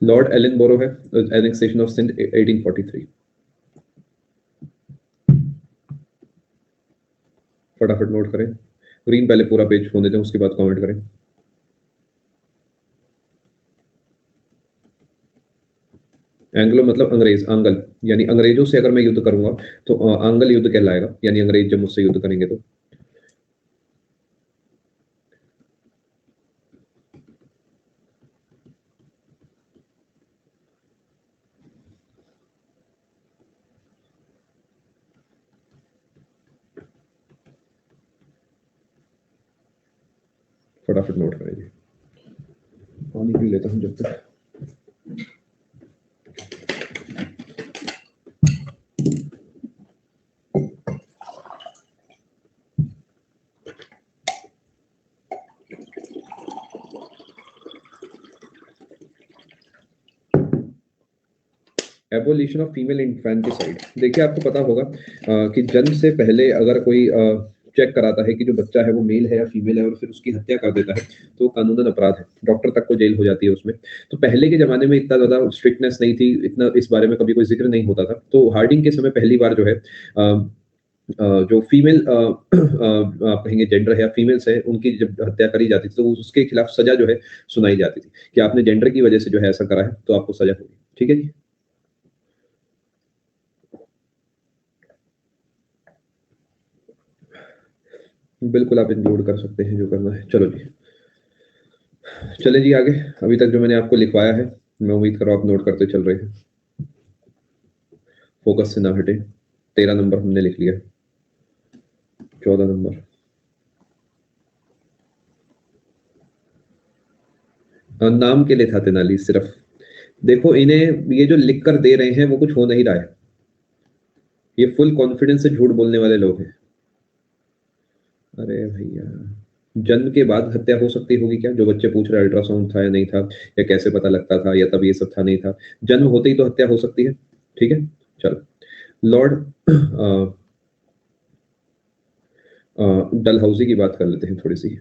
लॉर्ड एलन बोरो है, एनेक्सेशन ऑफ सिंध 1843। फटाफट नोट करें। ग्रीन पहले पूरा पेज होने दें, उसके बाद कमेंट करें। एंग्लो मतलब अंग्रेज, आंगल, यानी अंग्रेजों से अगर मैं युद्ध करूंगा तो आंगल युद्ध कहलाएगा, यानी अंग्रेज जब मुझसे युद्ध करेंगे तो। फटाफट नोट करें जी। पानी पी लेता हूँ जब तक। Evolution of female infanticide. देखिए आपको पता होगा कि जन्म से पहले अगर कोई चेक कराता है कि जो बच्चा है वो मेल है या फीमेल है और फिर उसकी हत्या कर देता है तो कानूनन अपराध है, डॉक्टर तक को जेल हो जाती है उसमें। तो पहले के जमाने में इतना ज्यादा स्ट्रिक्टनेस नहीं थी, इतना इस बारे में कभी कोई जिक्र नहीं होता था। तो हार्डिंग के समय पहली बार जो है जो फीमेल आप कहेंगे जेंडर है या फीमेल्स है उनकी जब हत्या करी जाती थी तो उसके खिलाफ सजा जो है सुनाई जाती थी कि आपने जेंडर की वजह से जो है ऐसा करा है तो आपको सजा होगी। ठीक है जी। बिल्कुल आप इंक्लूड कर सकते हैं जो करना है। चलो जी, चले जी आगे। अभी तक जो मैंने आपको लिखवाया है मैं उम्मीद कर रहा हूँ आप नोट करते चल रहे हैं, फोकस से ना हटे। 13 नंबर हमने लिख लिया, 14 नंबर नाम के लिए था तेनाली सिर्फ। देखो इन्हें ये जो लिख कर दे रहे हैं वो कुछ हो नहीं रहा है, ये फुल कॉन्फिडेंस से झूठ बोलने वाले लोग हैं। अरे भैया, जन्म के बाद हत्या हो सकती होगी क्या? जो बच्चे पूछ रहे अल्ट्रासाउंड था या नहीं था, या कैसे पता लगता था, या तब ये सब था नहीं था, जन्म होते ही तो हत्या हो सकती है। ठीक है, चलो। लॉर्ड डलहौजी की बात कर लेते हैं थोड़ी सी।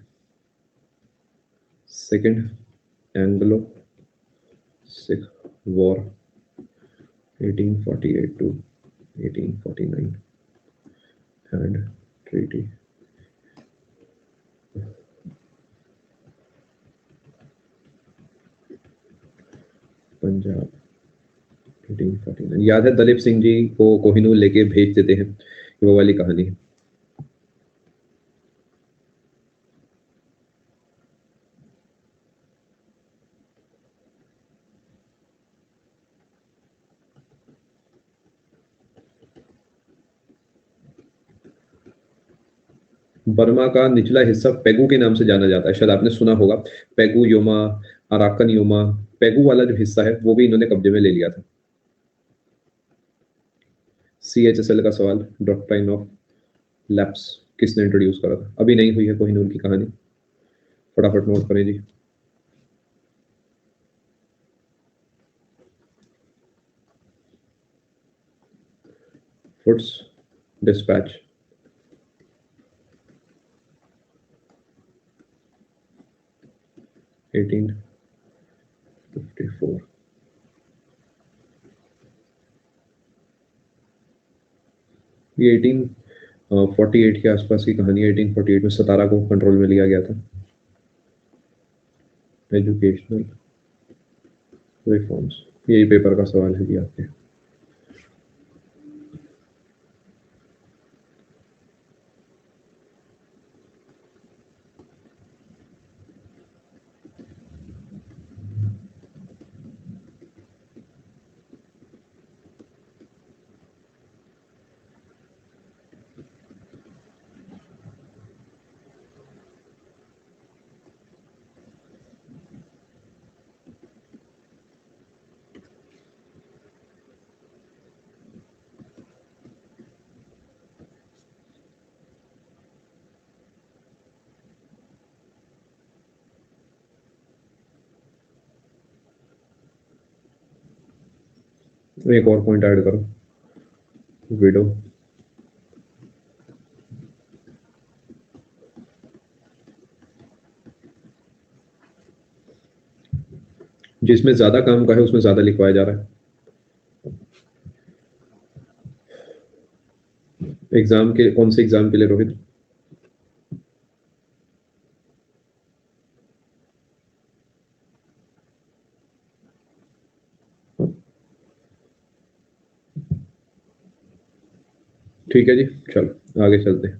Second Anglo Sikh war 1848 to 1849 and treaty Punjab 1849। याद है दलीप सिंह जी को कोहिनूर लेके भेज देते हैं, वो वाली कहानी है। बर्मा का निचला हिस्सा पेगू के नाम से जाना जाता है, शायद आपने सुना होगा। Pegu Yoma, Arakan Yoma, Pegu वाला जो हिस्सा है वो भी इन्होंने कब्जे में ले लिया था। CHSL का सवाल, डॉक्ट्राइन ऑफ लैप्स किसने इंट्रोड्यूस करा था? अभी नहीं हुई है कोहिनूर की कहानी, फटाफट नोट करें जी। Foots dispatch 1854। ये 1848 के आसपास की कहानी है। 1848 में सतारा को कंट्रोल में लिया गया था। एजुकेशनल रिफॉर्म्स, यही पेपर का सवाल है जी आपके। एक और पॉइंट ऐड करो, विडो। जिसमें ज्यादा काम का है उसमें ज्यादा लिखवाया जा रहा है। एग्जाम के कौन से एग्जाम के लिए रोहित? ठीक है जी, चलो आगे चलते हैं।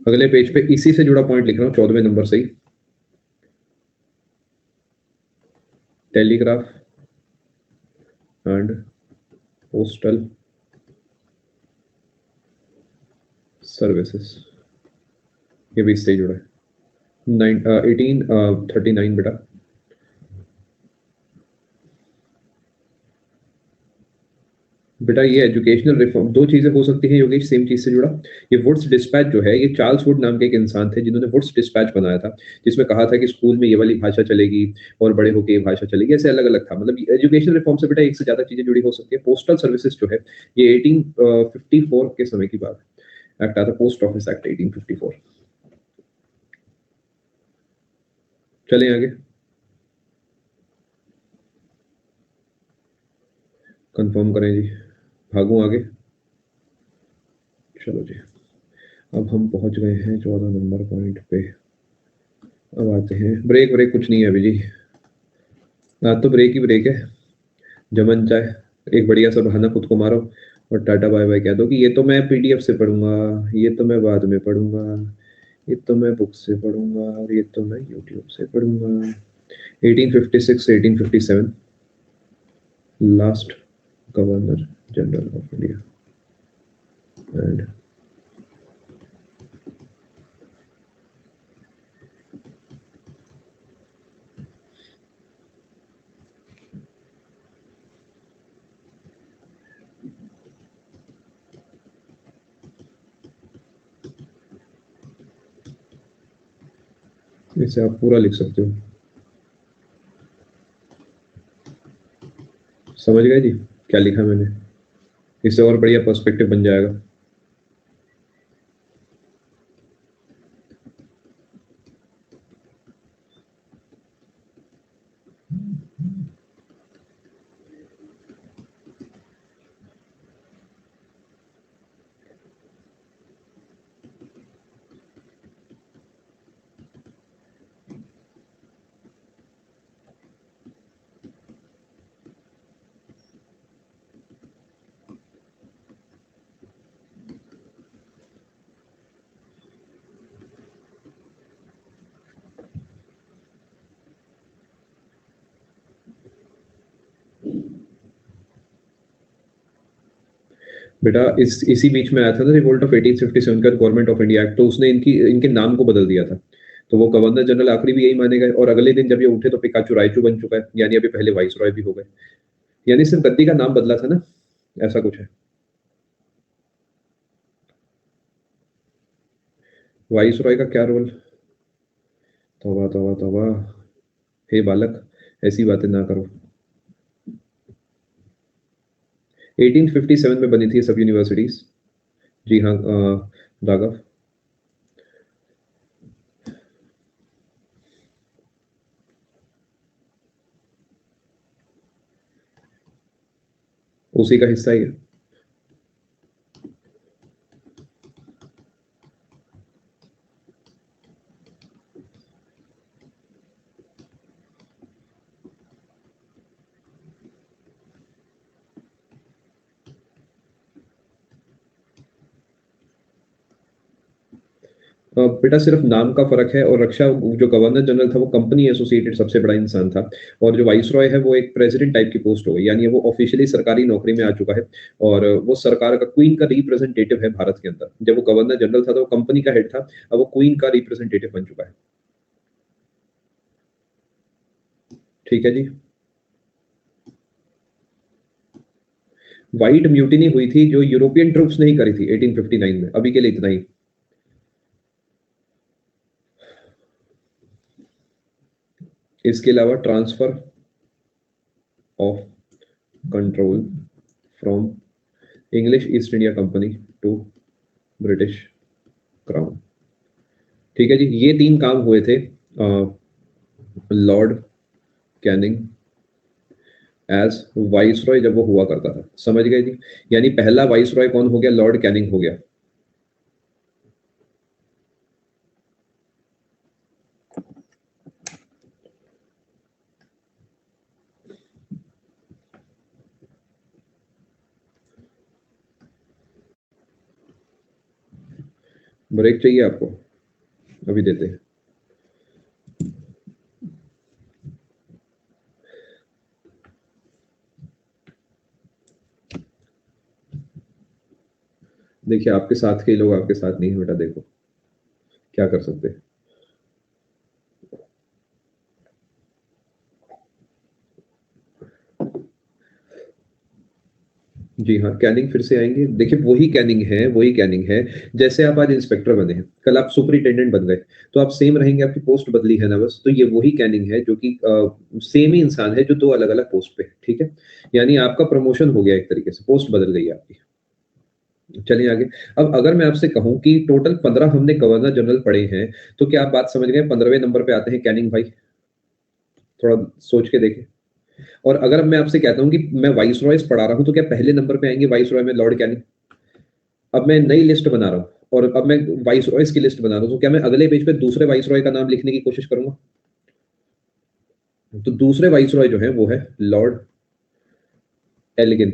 अगले पेज पे इसी से जुड़ा पॉइंट लिख रहा हूँ, 14वें नंबर से ही। टेलीग्राफ एंड पोस्टल सर्विसेज, ये भी इससे जुड़ा है। 1839 बेटा। बेटा ये एजुकेशनल रिफॉर्म, दो चीजें हो सकती हैं योगेश सेम चीज से जुड़ा। ये वुड्स डिस्पैच जो है, ये चार्ल्स वुड नाम के एक इंसान थे जिन्होंने वुड्स डिस्पैच बनाया था, जिसमें कहा था कि स्कूल में ये वाली भाषा चलेगी और बड़े होकर ये भाषा चलेगी। ऐसे अलग अलग था, मतलब एजुकेशनल रिफॉर्म से बेटा एक से ज्यादा चीजें जुड़ी हो सकती है। पोस्टल सर्विसेज जो है, ये 1854 के समय की बात है। एक्ट आता पोस्ट ऑफिस एक्ट 1854। चलें आगे, कंफर्म करें जी, भागूं आगे। चलो जी, अब हम पहुंच गए हैं 14 नंबर पॉइंट पे। अब आते हैं, ब्रेक ब्रेक कुछ नहीं है अभी जी, आज तो ब्रेक ही ब्रेक है। जमन चाहे एक बढ़िया सा बहाना खुद को मारो और टाटा बाय बाय कह दो कि ये तो मैं पीडीएफ से पढ़ूंगा, ये तो मैं बाद में पढ़ूंगा, ये तो मैं बुक से पढ़ूंगा, और ये तो मैं यूट्यूब से पढ़ूंगा। 1856 से 1857 last governor general of India. And इसे आप पूरा लिख सकते हो। समझ गए जी क्या लिखा मैंने? इससे और बढ़िया पर्सपेक्टिव बन जाएगा। बेटा इसी बीच में आया था ना रिवोल्ट ऑफ 1857 का, गवर्नमेंट ऑफ इंडिया एक्ट, तो उसने इनके नाम को बदल दिया था। तो वो गवर्नर जनरल आखिरी भी यही माने गए, और अगले दिन जब ये उठे तो पिकाचू रायचू बन चुका है, यानी अभी पहले वाइस रॉय भी हो गए। यानी सिर्फ गद्दी का नाम बदला था ना, ऐसा कुछ है। वाइस रॉय का क्या रोल? तौबा तौबा तौबा, हे बालक, ऐसी बातें ना करो। 1857 में बनी थी ये सब यूनिवर्सिटीज। जी हाँ राघव। उसी का हिस्सा ही है। बेटा सिर्फ नाम का फर्क है, और रक्षा जो गवर्नर जनरल था वो कंपनी एसोसिएटेड सबसे बड़ा इंसान था, और जो वाइस रॉय है वो एक प्रेसिडेंट टाइप की पोस्ट हो गई, यानी वो ऑफिशियली सरकारी नौकरी में आ चुका है, और वो सरकार का, क्वीन का रिप्रेजेंटेटिव है भारत के अंदर। जब वो गवर्नर जनरल था तो वो कंपनी का हेड था, अब वो क्वीन का रिप्रेजेंटेटिव बन चुका है। ठीक है जी। व्हाइट म्यूटिनी हुई थी जो यूरोपियन ट्रूप्स ने ही करी थी 1859 में। अभी के लिए इतना ही। इसके अलावा transfer of control from English East India company to British crown. ठीक है जी, ये तीन काम हुए थे Lord Canning as viceroy जब वो हुआ करता था। समझ गए जी? यानी पहला वाइस रॉय कौन हो गया? लॉर्ड कैनिंग हो गया। ब्रेक चाहिए आपको? अभी देते हैं। देखिए आपके साथ के लोग आपके साथ नहीं है बेटा, देखो क्या कर सकते हैं? जी हाँ, कैनिंग फिर से आएँगे। देखिए वही कैनिंग है, जैसे आप आज इंस्पेक्टर बने हैं, कल आप सुपरिटेंडेंट बन गए, तो आप सेम रहेंगे, आपकी पोस्ट बदली है ना बस। तो ये वही कैनिंग है जो कि सेम ही इंसान है जो 2 अलग-अलग पोस्ट पे है, ठीक है? यानी आपका प्रमोशन हो गया एक तरीके से, पोस्ट बदल गई है आपकी। चलिए आगे। अब अगर मैं आपसे कहूँ कि टोटल 15 हमने गवर्नर जनरल पढ़े हैं, तो क्या आप बात समझ गए? 15वें नंबर पे आते हैं कैनिंग भाई, थोड़ा सोच के देखें। और अगर मैं आपसे कहता हूँ कि मैं वाइसरॉयज़ पढ़ा रहा हूँ, तो क्या पहले नंबर पे आएँगे वाइसरॉय में लॉर्ड कैनिंग? अब मैं नई लिस्ट बना रहा हूँ और अब मैं वाइसरॉयज़ की लिस्ट बना रहा हूँ, तो क्या मैं अगले पेज पे दूसरे वाइसरॉय का नाम लिखने की कोशिश करूँगा? तो दूसरे वाइसरॉय जो हैं, वो है लॉर्ड एल्गिन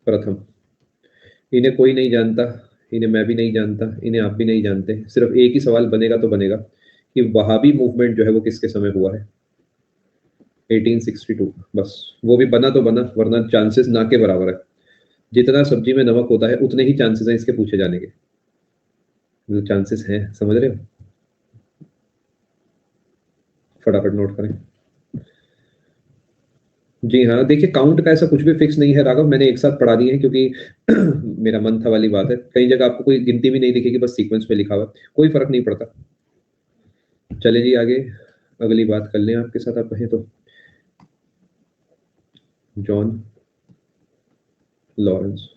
प्रथम। इन्हें कोई नहीं जानता, इन्हें मैं भी नहीं जानता, इन्हें आप भी नहीं जानते। सिर्फ़ एक ही सवाल बनेगा तो बनेगा कि वहाबी मूवमेंट जो है वो किसके समय हुआ है? 1862 बस। वो भी बना तो बना, वरना चांसेस ना के बराबर है। जितना सब्जी में नमक होता है, उतने ही चांसेस हैं इसके पूछे जाने के। जो चांसेस हैं, समझ रहे हो? फटाफट नोट करें। जी हाँ, देखिए काउंट का ऐसा कुछ भी फिक्स नहीं है राघव, मैंने एक साथ पढ़ा दिए हैं क्योंकि मेरा मन था वाली बात है। कई जगह आपको कोई गिनती भी नहीं दिखेगी, बस सीक्वेंस में लिखा हुआ है, कोई फ़र्क नहीं पड़ता। चलिए जी आगे, अगली बात कर लें आपके साथ आप कहें तो। John Lawrence.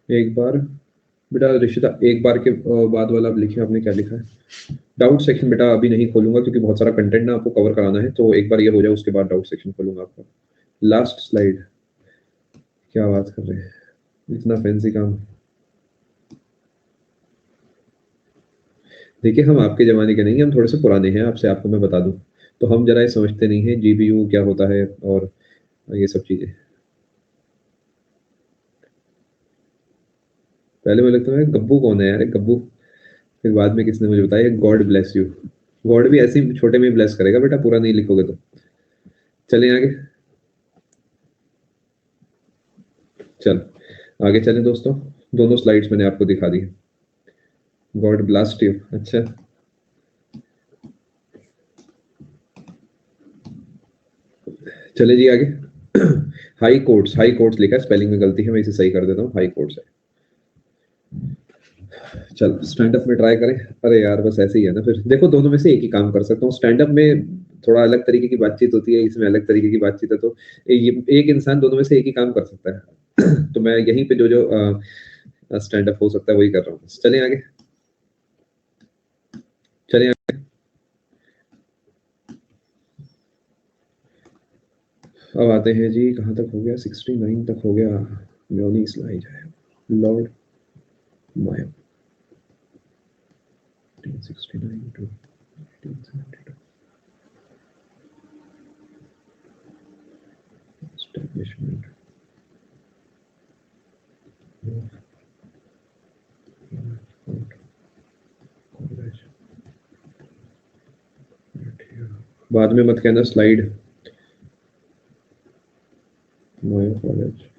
एक बार बेटा रिशिता, एक बार के बाद वाला आप लिखिए, आपने क्या लिखा है? डाउट सेक्शन बेटा अभी नहीं खोलूँगा क्योंकि बहुत सारा कंटेंट ना आपको कवर कराना है, तो एक बार ये हो जाए उसके बाद डाउट सेक्शन खोलूँगा आपका। लास्ट स्लाइड, क्या बात कर रहे हैं? इतना फैंसी काम। देखिए, हम आपके ज़माने के नहीं हैं, हम थोड़े-से पुराने हैं आपको मैं बता दूँ। तो हम ज़रा ये समझते नहीं हैं जीपीयू क्या होता है और ये सब चीज़ें। पहले मुझे लगता था गब्बू कौन है यार? ये गब्बू, फिर बाद में किसी ने मुझे बताया गॉड ब्लेस यू। गॉड भी ऐसे ही छोटे में ही ब्लेस करेगा बेटा, पूरा नहीं लिखोगे तो। चलें आगे? चलो, आगे चलें दोस्तों। दोनों स्लाइड्स मैंने आपको दिखा दी हैं। God blast you. अच्छा, चलिए जी आगे। हाई कोर्ट्स लिखा है, स्पेलिंग में गलती है, मैं इसे सही कर देता हूँ, हाई कोर्ट्स है। चल स्टैंड अप में ट्राई करें। अरे यार बस ऐसे ही है ना, फिर देखो दोनों में से एक ही काम कर सकता हूँ। स्टैंड अप में थोड़ा अलग तरीके की बातचीत होती है, इसमें अलग तरीके की बातचीत है, तो ये एक इंसान दोनों में से एक ही काम कर सकता है। तो मैं यहीं पे जो स्टैंड अप हो सकता है वही कर रहा हूँ। चलें आगे। चलें आगे। अब आते हैं जी, कहाँ तक हो गया? 69 तक हो गया। म्योनी स्लाइड है, Lord Maya. 1869 to 1872 establishment of college। बाद में मत कहना स्लाइड, माया कॉलेज।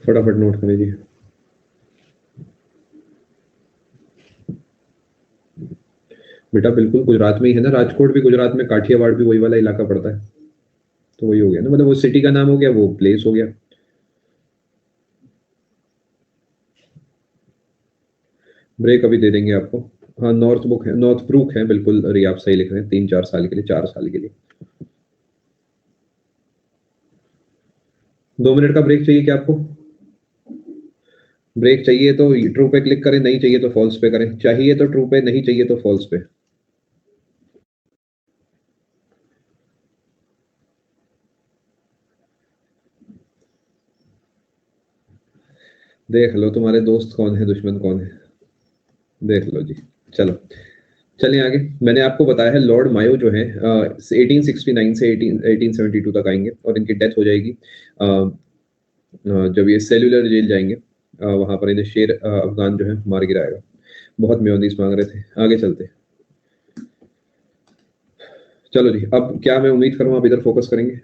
फटाफट नोट कर लीजिए। बेटा बिल्कुल गुजरात में ही है ना, राजकोट भी गुजरात में, काठियावाड़ भी वही वाला इलाका पड़ता है, तो वही हो गया ना, मतलब वो सिटी का नाम हो गया, वो प्लेस हो गया। ब्रेक अभी दे देंगे आपको। हाँ, नॉर्थ बुक है, नॉर्थ ब्रूक है, बिल्कुल अरे आप सही लिख रहे हैं, 3-4 साल के लिए, 4 साल के लिए। 2 मिनट का ब्रेक चाहिए क्या आपको? ब्रेक चाहिए तो ट्रू पे क्लिक करें, नहीं चाहिए तो फॉल्स पे करें, चाहिए तो ट्रू पे, नहीं चाहिए तो फॉल्स पे। देख लो तुम्हारे दोस्त कौन है, दुश्मन कौन है, देख लो जी। चलो चलिए आगे। मैंने आपको बताया है लॉर्ड मायो जो है 1869 से 1872 तक आएंगे और इनकी डेथ हो जाएगी जब ये सेल्यूलर जेल जाएंगे, वहां पर इन्हें शेर अफगान जो है मार गिराएगा। बहुत मेयोनीज मांग रहे थे, आगे चलते। चलो जी, अब क्या मैं उम्मीद करूँ आप इधर फोकस करेंगे।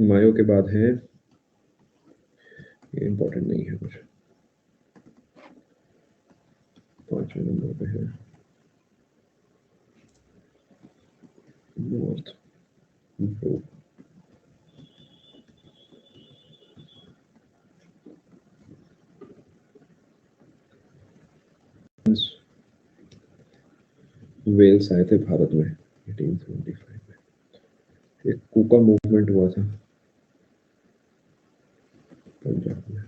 मायो के बाद है, ये इंपॉर्टेंट नहीं है कुछ, 5वें नंबर पे है नॉर्थ ब्रूक। वेल्स आए थे भारत में 1875 में, एक कूका मूवमेंट हुआ था पंजाब में।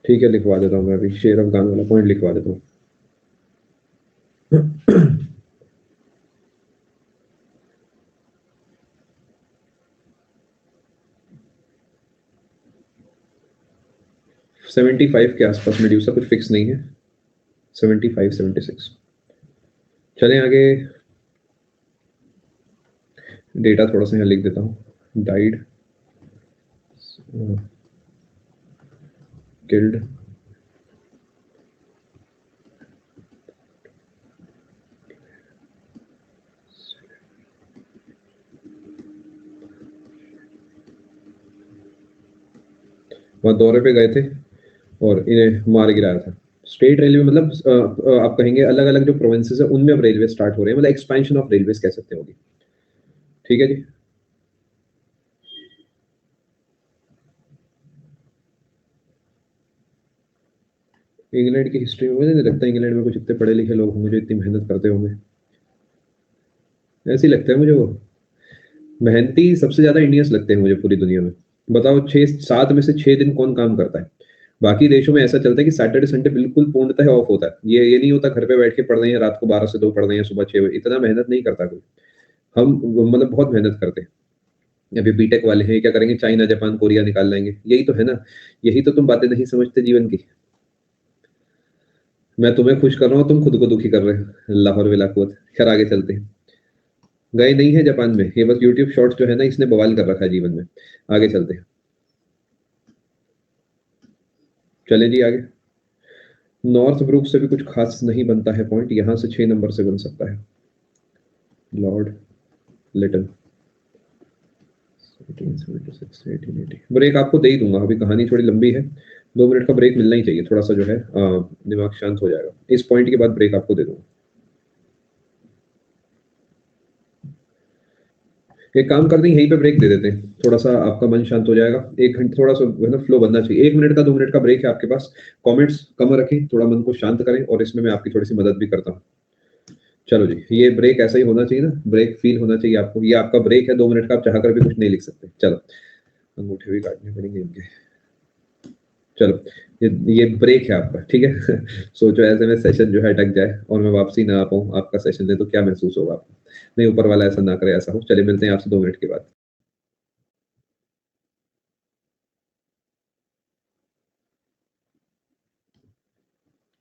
ठीक है, लिखवा देता हूँ मैं अभी, शेर अफगान वाला पॉइंट लिखवा देता हूँ। 75 के आसपास मेड्यूसा, कुछ फिक्स नहीं है, 75 76। चलें आगे। डेटा थोड़ा सा यहाँ लिख देता हूँ। डाइड, किल्ड, वहाँ दौरे पे गए थे और इन्हें मार गिराया था। स्टेट रेलवे मतलब आप कहेंगे अलग अलग जो प्रोविंसेस है उनमें अब रेलवे स्टार्ट हो रहे हैं, मतलब एक्सपेंशन ऑफ रेलवे कह सकते होगी। ठीक है जी। इंग्लैंड की हिस्ट्री में मुझे नहीं लगता इंग्लैंड में कुछ इतने पढ़े लिखे लोग होंगे जो इतनी मेहनत करते होंगे, ऐसे ही लगता है मुझे। वो मेहनती सबसे ज्यादा इंडियंस लगते हैं मुझे पूरी दुनिया में। बताओ 6-7 में से 6 दिन कौन काम करता है? बाकी देशों में ऐसा चलता है कि सैटरडे संडे बिल्कुल पूर्णतः ऑफ होता है, ये नहीं होता घर पे बैठ के पढ़ रहे हैं रात को 12 से 2 पढ़ रहे हैं, सुबह 6 बजे, इतना मेहनत नहीं करता कोई। हम मतलब बहुत मेहनत करते हैं। अभी बीटेक वाले हैं, क्या करेंगे, चाइना जापान कोरिया निकाल लेंगे, यही तो है ना। यही तो तुम बातें नहीं समझते जीवन की। मैं तुम्हें खुश कर रहा हूँ, तुम खुद को दुखी कर रहे हो, लाहौर विलाकुवत। खैर आगे चलते हैं। गए नहीं है जापान में, ये बस यूट्यूब शॉर्ट्स जो है ना इसने बवाल कर रखा है जीवन में। आगे चलते हैं। चले जी आगे। नॉर्थ ब्रुक से भी कुछ खास नहीं बनता है पॉइंट, यहां से 6 नंबर से बन सकता है। लॉर्ड लिटन 1876 से 1880। ब्रेक आपको दे ही दूंगा, अभी कहानी थोड़ी लंबी है, 2 मिनट का ब्रेक मिलना ही चाहिए, थोड़ा सा जो है दिमाग शांत हो जाएगा। इस पॉइंट के बाद ब्रेक आपको दे दूंगा। एक काम करते हैं, यहीं पे ब्रेक दे देते हैं, थोड़ा सा आपका मन शांत हो जाएगा। 1 घंटे थोड़ा सा है ना फ्लो बनना चाहिए, 1 मिनट का 2 मिनट का ब्रेक है आपके पास। कमेंट्स कम रखें, थोड़ा मन को शांत करें, और इसमें मैं आपकी थोड़ी सी मदद भी करता हूँ। चलो जी, ये ब्रेक ऐसा ही होना चाहिए ना, ब्रेक फील होना चाहिए आपको, ये आपका ब्रेक है 2 मिनट का, आप चाह कर भी कुछ नहीं लिख सकते। चलो, अंगूठे भी काटने पड़ेंगे इनके। चलो, ये ब्रेक है आपका, ठीक है। सोचो ऐसे में सेशन जो है अटक जाए और मैं वापसी ना आ पाऊँ आपका सेशन दे, तो क्या महसूस होगा आपको? नहीं, ऊपर वाला ऐसा ना करे, ऐसा हो। चलिए मिलते हैं आपसे 2 मिनट के बाद।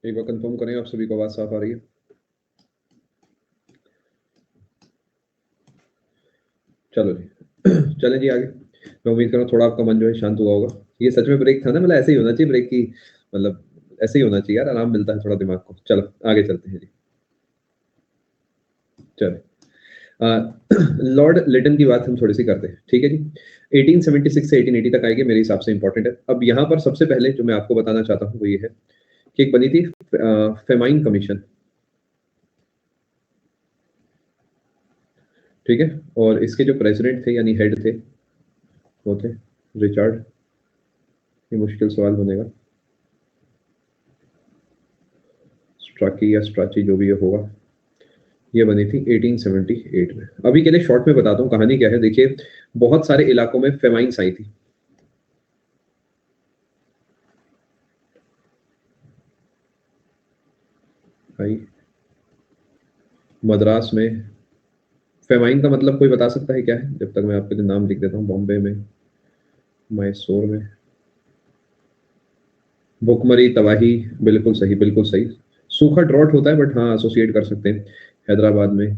एक बार कंफर्म करें आप सभी को आवाज साफ आ रही है? चलो जी। चलें जी आगे। मैं उम्मीद कर रहा हूँ थोड़ा आपका मन जो है शांत हुआ होगा। ये सच में ब्रेक था ना, मतलब ऐसे ही होना चाहिए ब्रेक की, मतलब ऐसे ही होना चाहिए यार, आराम मिलता है थोड़ा दिमाग को। चलो आगे चलते हैं जी। चलो, लॉर्ड लिटन की बात हम थोड़ी सी करते हैं, ठीक है जी। 1876 से 1880 तक आएगी, मेरे हिसाब से इंपॉर्टेंट है। अब यहाँ पर सबसे पहले जो मैं आपको बताना चाहता हूँ वो ये है कि एक बनी थी फेमाइन कमीशन, ठीक है, और इसके जो प्रेसिडेंट थे यानी हेड थे वो थे रिचर्ड, ये मुश्किल सवाल बनेगा, स्ट्राकी या स्ट्राची जो भी ये होगा, ये बनी थी 1878 में। अभी के लिए शॉर्ट में बताता हूँ कहानी क्या है। देखिए, बहुत सारे इलाकों में फेमाइन्स आई थी, आई मद्रास में। फेमाइन का मतलब कोई बता सकता है क्या है? जब तक मैं आपके लिए नाम लिख देता हूँ। बॉम्बे में, मैसूर में, भुखमरी, तबाही, बिल्कुल सही, बिल्कुल सही। सूखा ड्रॉट होता है बट हाँ एसोसिएट कर सकते हैं। हैदराबाद में,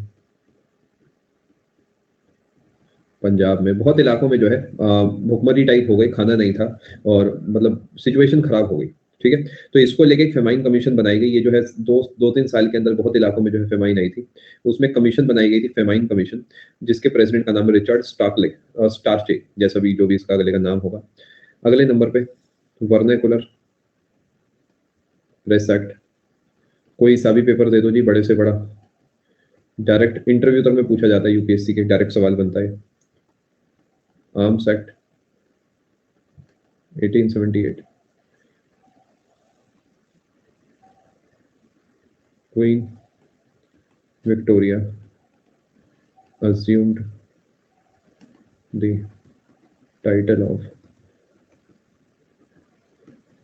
पंजाब में, बहुत इलाकों में जो है भुखमरी टाइप हो गई, खाना नहीं था और मतलब सिचुएशन खराब हो गई, ठीक है। तो इसको लेके एक फेमाइन कमीशन बनाई गई। ये जो है दो तीन साल के अंदर बहुत इलाकों में जो है फेमाइन आई थी, उसमें कमीशन बनाई गई थी, फेमाइन कमीशन, जिसके प्रेसिडेंट का नाम है रिचर्ड स्टार्कले, स्टार्चे, जैसा भी जो भी इसका अगले का नाम होगा। अगले नंबर पे वर्नाकुलर प्रेस एक्ट। कोई सा भी पेपर दे दो जी, बड़े से बड़ा, डायरेक्ट इंटरव्यू तक में पूछा जाता है, यूपीएससी के डायरेक्ट सवाल बनता है। Arms act 1878। Queen Victoria assumed the title of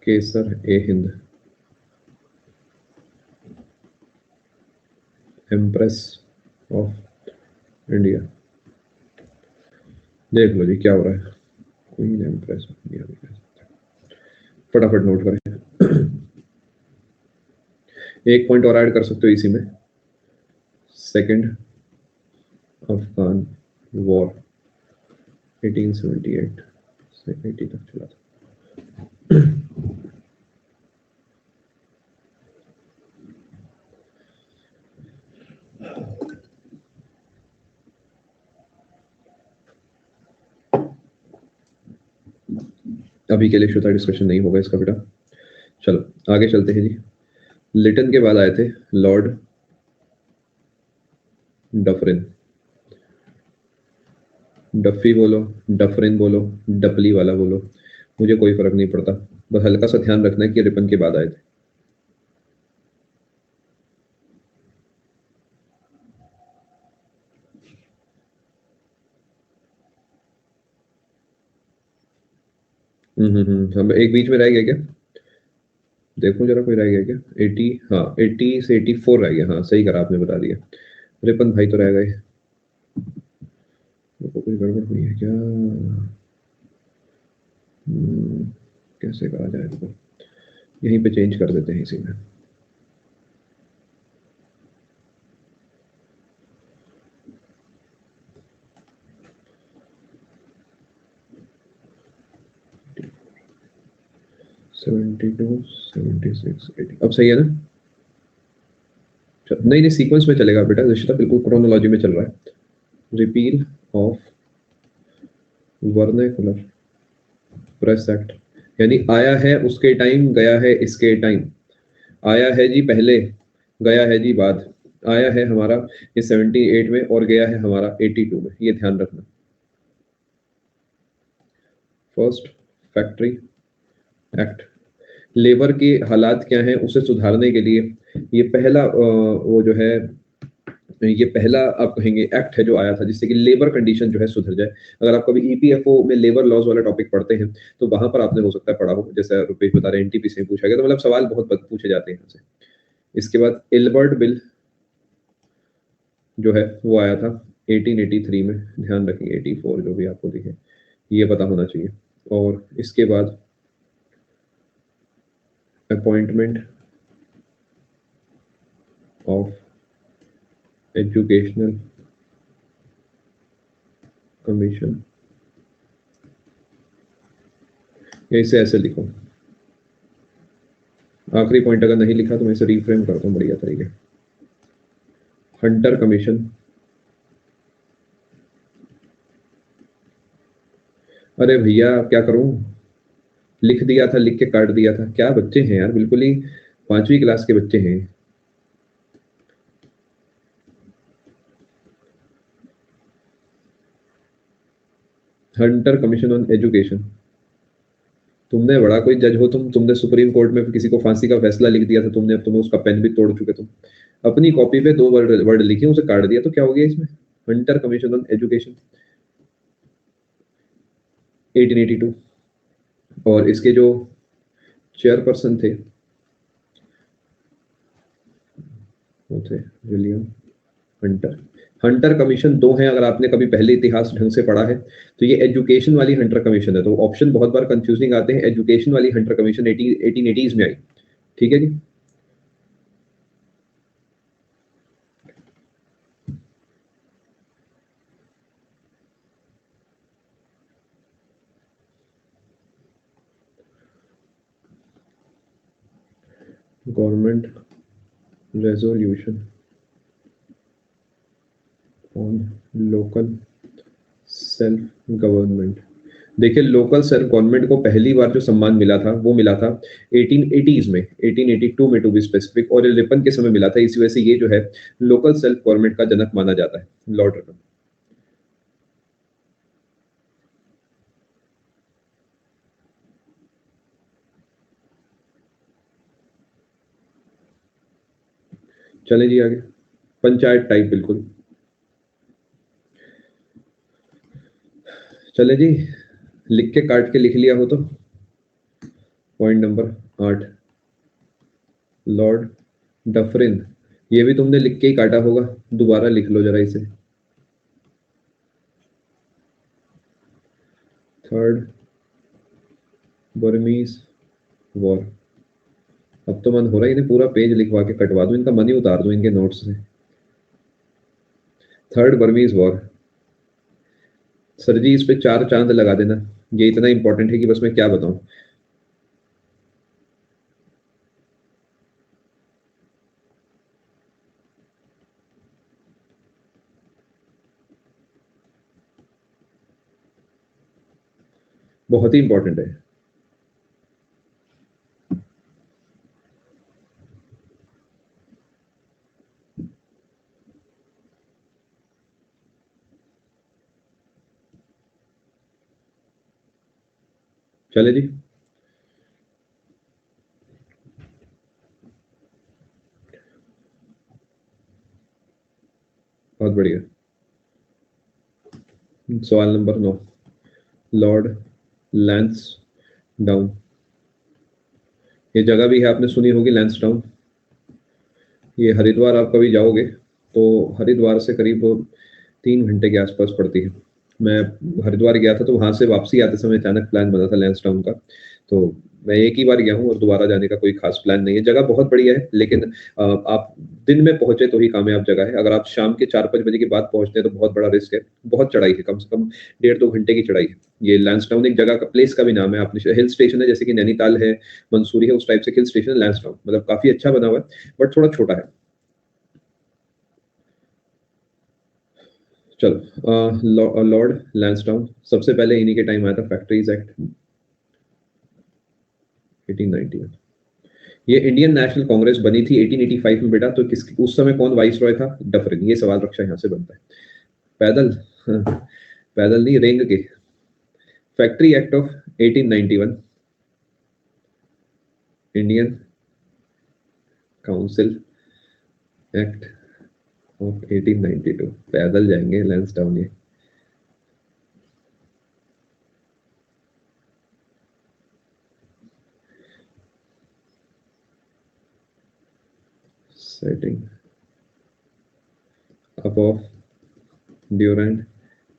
Kesar A Hind, empress of India. देख लो जी क्या हो रहा है, क्वीन एम्प्रेस ऑफ इंडिया, फटाफट नोट करें। एक पॉइंट और ऐड कर सकते हो इसी में, सेकंड अफगान वॉर 1878 से 80 तक चला था। अभी के लिए श्रोता डिस्कशन नहीं होगा इसका बेटा। चलो आगे चलते हैं जी। लिटन के बाद आए थे लॉर्ड डफरिन। डफी बोलो, डफरिन बोलो, डपली वाला बोलो, मुझे कोई फर्क नहीं पड़ता, बस हल्का सा ध्यान रखना है कि रिपन के बाद आए थे। हम एक बीच में रह गया क्या? देखो जरा कोई रह गया क्या? 80, हाँ 80 से 84 रह गया। हाँ सही करा आपने, बता दिया। रिपन भाई तो रह गए, तो कोई गड़बड़ हुई है क्या? कैसे करा जाए इसको? यहीं पे चेंज कर देते हैं इसी में। अब सही है ना? नहीं नहीं, सीक्वेंस में चलेगा बेटा, रिश्ता बिल्कुल क्रोनोलॉजी में चल रहा है। Repeal of vernacular press act, यानी आया है उसके टाइम, गया है इसके टाइम। आया है जी पहले, गया है जी बाद। आया है हमारा ये 78 में और गया है हमारा 82 में, ये ध्यान रखना। फर्स्ट फैक्ट्री एक्ट, लेबर के हालात क्या हैं उसे सुधारने के लिए ये पहला वो जो है, ये पहला आप कहेंगे एक्ट है जो आया था, जिससे कि लेबर कंडीशन जो है सुधर जाए। अगर आप कभी ईपीएफओ में लेबर लॉज वाला टॉपिक पढ़ते हैं तो वहां पर आपने हो सकता है पढ़ा हो, जैसे रुपेश बता रहे हैं एनटीपीसी में पूछा गया, तो मतलब सवाल बहुत पूछे जाते हैं यहाँ से। इसके बाद एल्बर्ट बिल जो है वो आया था 1883 में, ध्यान रखेंगे 84 जो भी आपको दिखे ये पता होना चाहिए। और इसके बाद अपॉइंटमेंट ऑफ एजुकेशनल कमीशन, इसे ऐसे लिखो। आखिरी पॉइंट अगर नहीं लिखा तो मैं इसे रिफ्रेम करता हूँ बढ़िया तरीके। हंटर कमीशन अरे भैया क्या करूं, लिख दिया था, लिख के काट दिया था। क्या बच्चे हैं यार, बिल्कुल ही 5वीं क्लास के बच्चे हैं। Hunter commission on education. तुमने बड़ा कोई जज हो तुमने सुप्रीम कोर्ट में किसी को फांसी का फैसला लिख दिया था तुमने, अब तुम उसका पेन भी तोड़ चुके तुम। अपनी कॉपी पे 2 वर्ड वर्ड लिखे, उसे काट दिया, तो क्या हो गया इसमें? Hunter commission on education 1882। और इसके जो चेयरपर्सन थे वो थे विलियम हंटर। हंटर कमीशन दो हैं, अगर आपने कभी पहले इतिहास ढंग से पढ़ा है तो ये एजुकेशन वाली हंटर कमीशन है। तो ऑप्शन बहुत बार कंफ्यूजिंग आते हैं। एजुकेशन वाली हंटर कमीशन 1880s में आई। ठीक है जी। Government resolution on local self government. देखिए, लोकल सेल्फ गवर्नमेंट को पहली बार जो सम्मान मिला था वो मिला था 1880s में, 1882 में टू बी स्पेसिफिक, और ये रिपन के समय मिला था। इसी वजह से ये जो है लोकल सेल्फ गवर्नमेंट का जनक माना जाता है, लॉर्ड रिपन। चले जी आगे। पंचायत टाइप बिल्कुल। चले जी, लिख के काट के लिख लिया हो तो। Point number 8, Lord Dufferin. ये भी तुमने लिख के ही काटा होगा, दोबारा लिख लो जरा इसे। Third Burmese war. अब तो मन हो रहा है इन्हें पूरा पेज लिखवा के कटवा दूं, इनका मन ही उतार दूं इनके नोट्स से। Third Burmese war. सर जी, इस पे 4 चांद लगा देना, ये इतना इंपॉर्टेंट है कि बस मैं क्या बताऊं। बहुत ही इंपॉर्टेंट है। चले जी। बहुत बढ़िया। सवाल नंबर 9, लॉर्ड लैंस डाउन। ये जगह भी है, आपने सुनी होगी लैंस डाउन। ये हरिद्वार आप कभी जाओगे तो हरिद्वार से करीब 3 घंटे के आसपास पड़ती है। मैं हरिद्वार गया था तो वहां से वापसी आते समय अचानक प्लान बना था लैंसडाउन का। तो मैं एक ही बार गया हूँ और दोबारा जाने का कोई खास प्लान नहीं है। जगह बहुत बढ़िया है, लेकिन आप दिन में पहुंचे तो ही कामयाब जगह है। अगर आप शाम के 4-5 बजे के बाद पहुंचते हैं तो बहुत बड़ा रिस्क है। बहुत चढ़ाई है, कम से कम 1.5-2 घंटे की चढ़ाई है। ये लैंसडाउन एक जगह का, प्लेस का भी नाम है। आपने हिल स्टेशन है, जैसे कि नैनीताल है, मंसूरी है, उस टाइप से हिल स्टेशन है लैंसडाउन। मतलब काफी अच्छा बना हुआ है, बट थोड़ा छोटा है। चलो, लॉर्ड लैंसडाउन सबसे पहले इन्हीं के टाइम आया था, फैक्ट्रीज एक्ट 1891। ये इंडियन नेशनल कांग्रेस बनी थी 1885 में बेटा। तो किस उस समय कौन वाइस रॉय था? डफरिन। ये सवाल रक्षा यहाँ से बनता है। पैदल? हाँ, पैदल नहीं, रेंग के। Factory act of 1891, Indian council act of 1892। पैदल जाएंगे लैंसडाउन ये। Setting up of Durand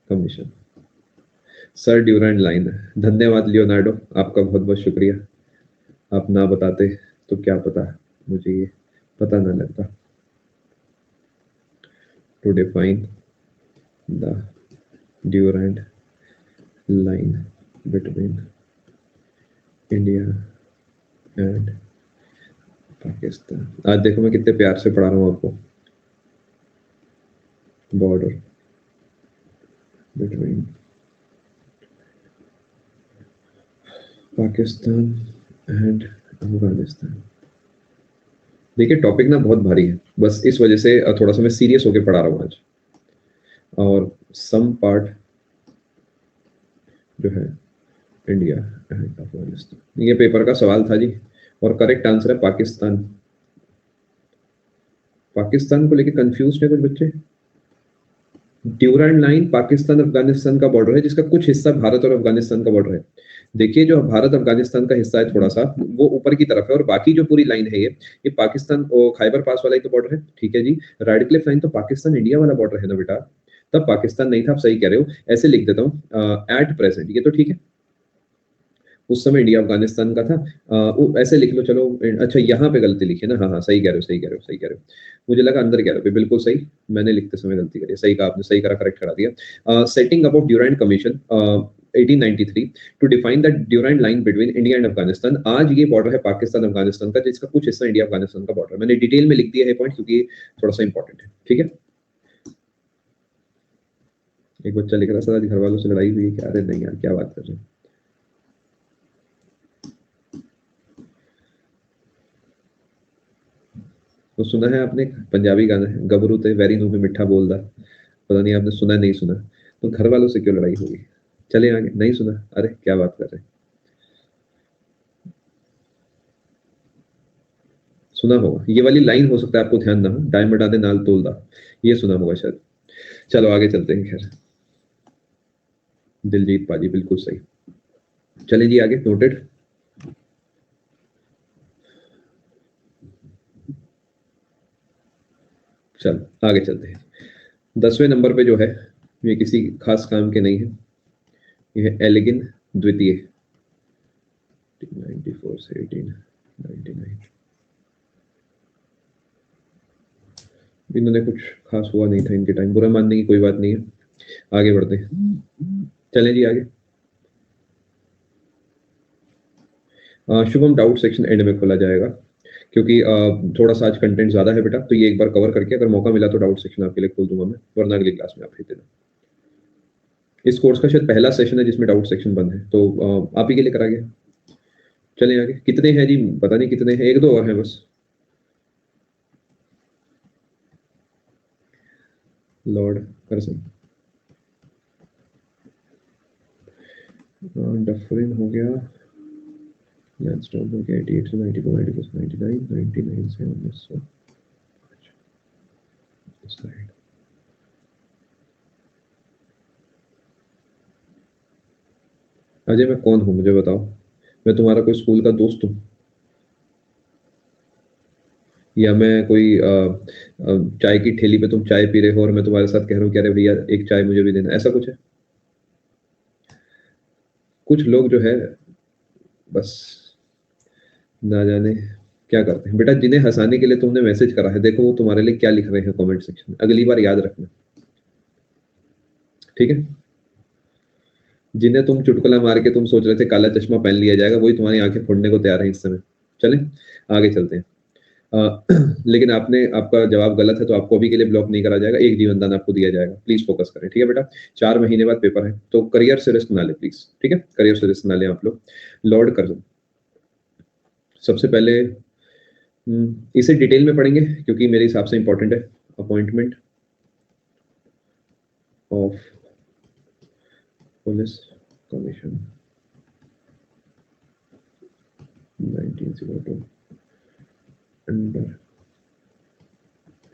commission. Sir Durand line. धन्यवाद लियोनार्डो, आपका बहुत बहुत शुक्रिया। आप ना बताते तो क्या पता मुझे ये पता ना लगता। To define the Durand line between India and Pakistan. आज देखो मैं कितने प्यार से पढ़ा रहा हूँ आपको। Border between Pakistan and Afghanistan. देखिए टॉपिक ना बहुत भारी है, बस इस वजह से थोड़ा सा मैं सीरियस होके पढ़ा रहा हूँ आज। और सम पार्ट जो है इंडिया एंड अफगानिस्तान, ये पेपर का सवाल था जी। और करेक्ट आंसर है पाकिस्तान। पाकिस्तान को लेके कंफ्यूज है कुछ बच्चे। ड्यूरैंड लाइन पाकिस्तान अफगानिस्तान का बॉर्डर है, जिसका कुछ हिस्सा भारत और अफगानिस्तान का बॉर्डर है। देखिए जो भारत अफगानिस्तान का हिस्सा है थोड़ा सा, वो ऊपर की तरफ है, और बाकी जो पूरी लाइन है ये पाकिस्तान और खैबर पास वाला ही तो बॉर्डर है। ठीक है जी। रेड क्लिफ लाइन तो पाकिस्तान इंडिया वाला बॉर्डर है ना बेटा, तब पाकिस्तान नहीं था, आप सही कह रहे हो। ऐसे लिख देता हूँ एट प्रेजेंट, ये तो ठीक है। उस समय इंडिया अफगानिस्तान का था। ऐसे लिख लो चलो। अच्छा यहाँ पे गलती लिखी है ना, हाँ हाँ सही कह रहे हो, सही कह रहे हो, सही कह रहे हो। मुझे लगा अंदर कह रहे हो, बिल्कुल सही। मैंने लिखते समय गलती करी, सही कहा आपने, सही करा, करेक्ट करा दिया। Setting about Durand commission 1893 to define the Durand line between India and Afghanistan. आज ये बॉर्डर है पाकिस्तान अफगानिस्तान का, जिसका कुछ हिस्सा इंडिया अफगानिस्तान का बॉर्डर है। मैंने डिटेल में लिख दिया है पॉइंट, क्योंकि थोड़ा सा इंपॉर्टेंट है। ठीक है। एक बच्चा लिख रहा था आज घर वालों से लड़ाई हुई है क्या? अरे नहीं यार, क्या बात कर रहे हैं। तो सुना है आपने पंजाबी गाना है, गबरू ते वैरी नू में मिठा बोलदा। पता नहीं आपने सुना नहीं सुना। तो घर वालों से क्यों लड़ाई होगी? चले आगे, नहीं सुना? अरे क्या बात कर रहे हैं। सुना होगा, ये वाली लाइन हो सकता है आपको ध्यान ना हो, डायमंड आदे नाल तोलदा, ये सुना होगा शायद। चलो आगे चलते हैं। खैर, दिलजीत पाजी बिल्कुल सही। चले जी आगे, नोटेड। चलो आगे चलते हैं। 10वें नंबर पे जो है, ये किसी खास काम के नहीं है। ये है एलिगिन द्वितीय, 94 से 1899। इन्होंने कुछ खास हुआ नहीं था इनके टाइम, बुरा मानने की कोई बात नहीं है। आगे बढ़ते हैं, चलें जी आगे। शुभम डाउट सेक्शन एंड में खोला जाएगा, क्योंकि थोड़ा सा आज कंटेंट ज्यादा है बेटा, तो ये एक बार कवर करके अगर मौका मिला तो डाउट सेक्शन आपके लिए खोल दूंगा मैं, वरना अगली क्लास में आप भेज देना। इस कोर्स का शायद पहला सेशन है जिसमें डाउट सेक्शन बंद है, तो आप ही के लिए करा गया। चलें आगे, कितने हैं जी? पता नहीं कितने हैं, एक दो और हैं बस। लॉर्ड करसन, डफरिन हो गया, लैंडस्टोन हो गया, 88 से 94, 94 से 99, 99 से 1900। स्लाइड। अजय मैं कौन हूँ मुझे बताओ? मैं तुम्हारा कोई स्कूल का दोस्त हूँ, या मैं कोई चाय की ठेली पे तुम चाय पी रहे हो और मैं तुम्हारे साथ कह रहा हूँ कि अरे भैया एक चाय मुझे भी देना, ऐसा कुछ है? कुछ लोग जो है बस ना जाने क्या करते हैं बेटा। जिन्हें हंसाने के लिए तुमने मैसेज करा है, देखो वो तुम्हारे लिए क्या लिख रहे हैं कमेंट सेक्शन में, अगली बार याद रखना। ठीक है। जिन्हें तुम चुटकुला मार के तुम सोच रहे थे काला चश्मा पहन लिया जाएगा, वही तुम्हारी आंखें फोड़ने को तैयार है इस समय। चलें आगे चलते हैं। लेकिन आपने, आपका जवाब गलत है, तो आपको अभी के लिए ब्लॉक नहीं करा जाएगा, एक जीवन दान आपको दिया जाएगा। प्लीज फोकस करें, ठीक है बेटा। 4 महीने बाद पेपर है, तो करियर से रिस्क ना ले प्लीज, ठीक है, करियर से रिस्क ना ले आप लोग। लॉर्ड कर, सबसे पहले इसे डिटेल में पढ़ेंगे क्योंकि मेरे हिसाब से इंपॉर्टेंट है। Appointment of police commission 1902 under.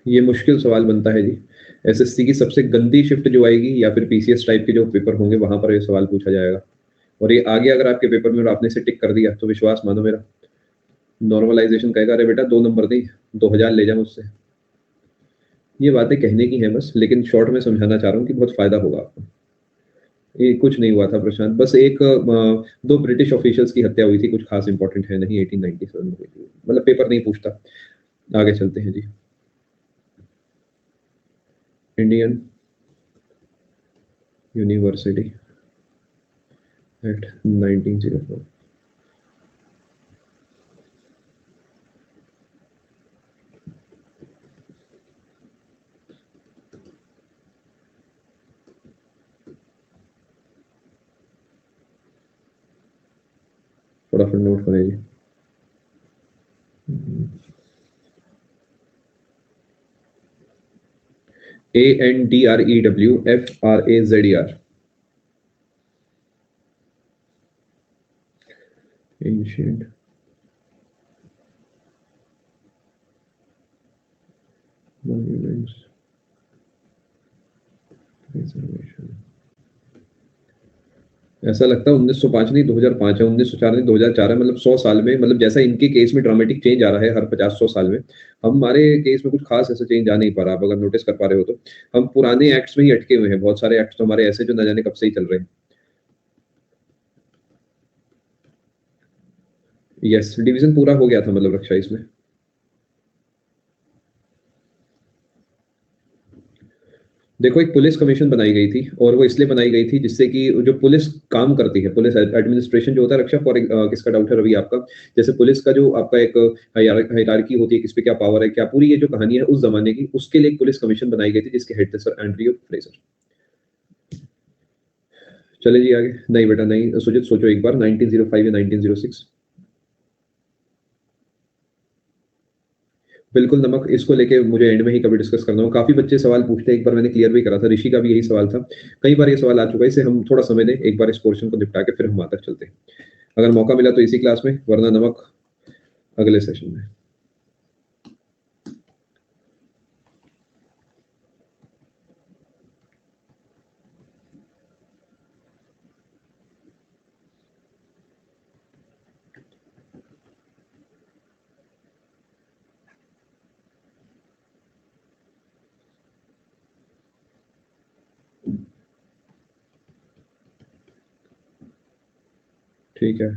ये मुश्किल सवाल बनता है जी। एसएससी की सबसे गंदी शिफ्ट जो आएगी, या फिर पीसीएस टाइप के जो पेपर होंगे, वहां पर ये सवाल पूछा जाएगा। और ये आगे अगर आपके पेपर में और आपने इसे टिक कर दिया तो विश्वास मानो मेरा, नॉर्मलाइजेशन कहेगा अरे बेटा 2 नंबर नहीं, 2000 ले जा मुझसे। ये बातें कहने की हैं बस, लेकिन शॉर्ट में समझाना चाह रहा हूँ कि बहुत फायदा होगा आपको। ये कुछ नहीं हुआ था प्रशांत, बस एक 2 ब्रिटिश ऑफिशियल्स की हत्या हुई थी, कुछ खास इंपॉर्टेंट है नहीं, 1897 में हुई थी, मतलब पेपर नहीं पूछता। आगे चलते हैं जी। Indian university act 1904। फटाफट नोट करें जी। ANDREWFRAZER, ancient monuments preservation. ऐसा लगता है 1905 नहीं 2005 है, 1904 नहीं 2004 है, मतलब 100 साल में, मतलब जैसा इनके केस में ड्रामेटिक चेंज आ रहा है हर 50-100 साल में, हमारे केस में कुछ खास ऐसा चेंज आ नहीं पा रहा। आप अगर नोटिस कर पा रहे हो तो हम पुराने एक्ट्स में ही अटके हुए हैं। बहुत सारे एक्ट्स तो हमारे ऐसे जो न जाने कब से ही चल रहे हैं। यस, डिवीजन पूरा हो गया था मतलब रक्षा इसमें। देखो, एक पुलिस कमीशन बनाई गई थी और वो इसलिए बनाई गई थी जिससे कि जो पुलिस काम करती है, पुलिस एडमिनिस्ट्रेशन जो होता है, रक्षा फॉर किसका डाउट है रवि आपका? जैसे पुलिस का जो आपका एक हायरार्की होती है, किस पे क्या पावर है, क्या पूरी ये जो कहानी है उस जमाने की, उसके लिए एक पुलिस कमीशन बनाई गई थी जिसके हेड थे सर एंड्रयू फ्रेजर। चले जी आगे। नहीं बेटा नहीं, सुजित सोचो एक बार, 1905 या 1906? बिल्कुल नमक, इसको लेके मुझे एंड में ही कभी डिस्कस करना हो। काफी बच्चे सवाल पूछते हैं, एक बार मैंने क्लियर भी करा था, ऋषि का भी यही सवाल था। कई बार ये सवाल आ चुका है, इसे हम थोड़ा समय दें, एक बार इस पोर्शन को निपटा के फिर हम वहां तक चलते हैं। अगर मौका मिला तो इसी क्लास में, वरना नमक अगले सेशन में। ठीक है।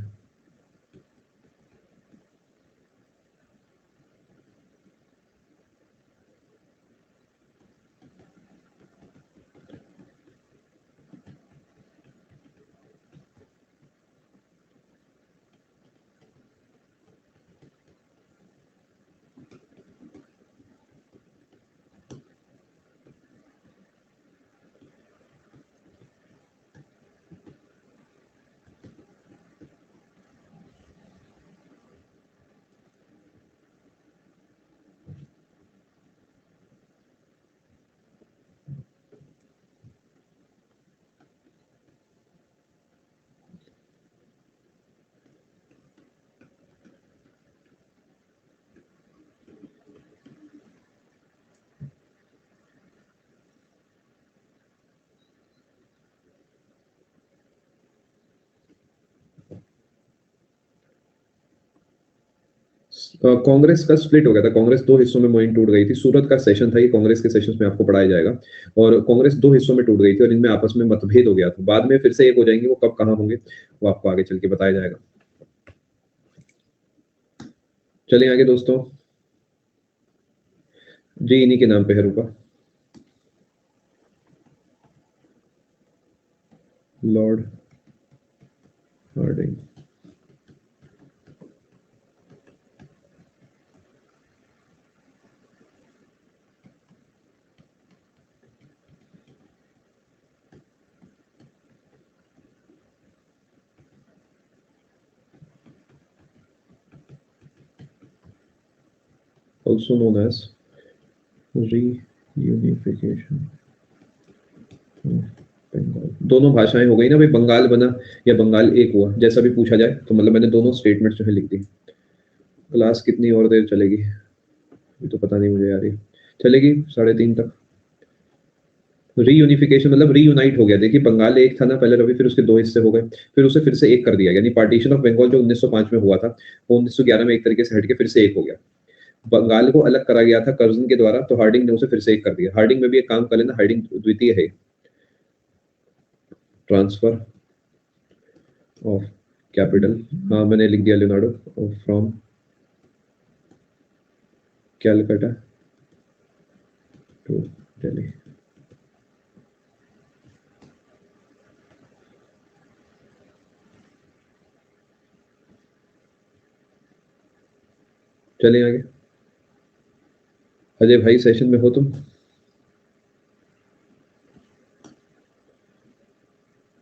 कांग्रेस का स्प्लिट हो गया था, कांग्रेस दो हिस्सों में मुहिम टूट गई थी। सूरत का सेशन था, ये कांग्रेस के सेशंस में आपको पढ़ाया जाएगा। और कांग्रेस दो हिस्सों में टूट गई थी और इनमें आपस में मतभेद हो गया था। बाद में फिर से एक हो जाएंगे, वो कब कहाँ होंगे वो आपको आगे चल के बताया जाएगा। चलिए आगे दोस्तों। जी इन्हीं के नाम पे है Rupa, Lord Hardinge. also known as reunification of Bengal. दोनों भाषाएं हो गई ना भाई, बंगाल बना या बंगाल एक हुआ, जैसा भी पूछा जाए तो मतलब मैंने दोनों स्टेटमेंट जो है लिख दी। क्लास कितनी और देर चलेगी ये तो पता नहीं मुझे यार। ये चलेगी 3:30 तक। रीयूनिफिकेशन मतलब रीयूनाइट हो गया। देखिए बंगाल एक था ना पहले रवि, फिर उसके दो हिस्से हो गए, फिर उसे फिर से एक कर दिया, यानी पार्टीशन ऑफ बंगाल जो 1905 में हुआ था, वो 1911 में एक तरीके से हटके फिर से एक हो गया। बंगाल को अलग करा गया था कर्जन के द्वारा, तो हार्डिंग ने उसे फिर से एक कर दिया। हार्डिंग में भी एक काम कर लेना, हार्डिंग द्वितीय है। ट्रांसफर ऑफ कैपिटल, हाँ मैंने लिख दिया, Leonardo from Calcutta to Delhi. चलिए आगे। अजय भाई सेशन में हो तुम?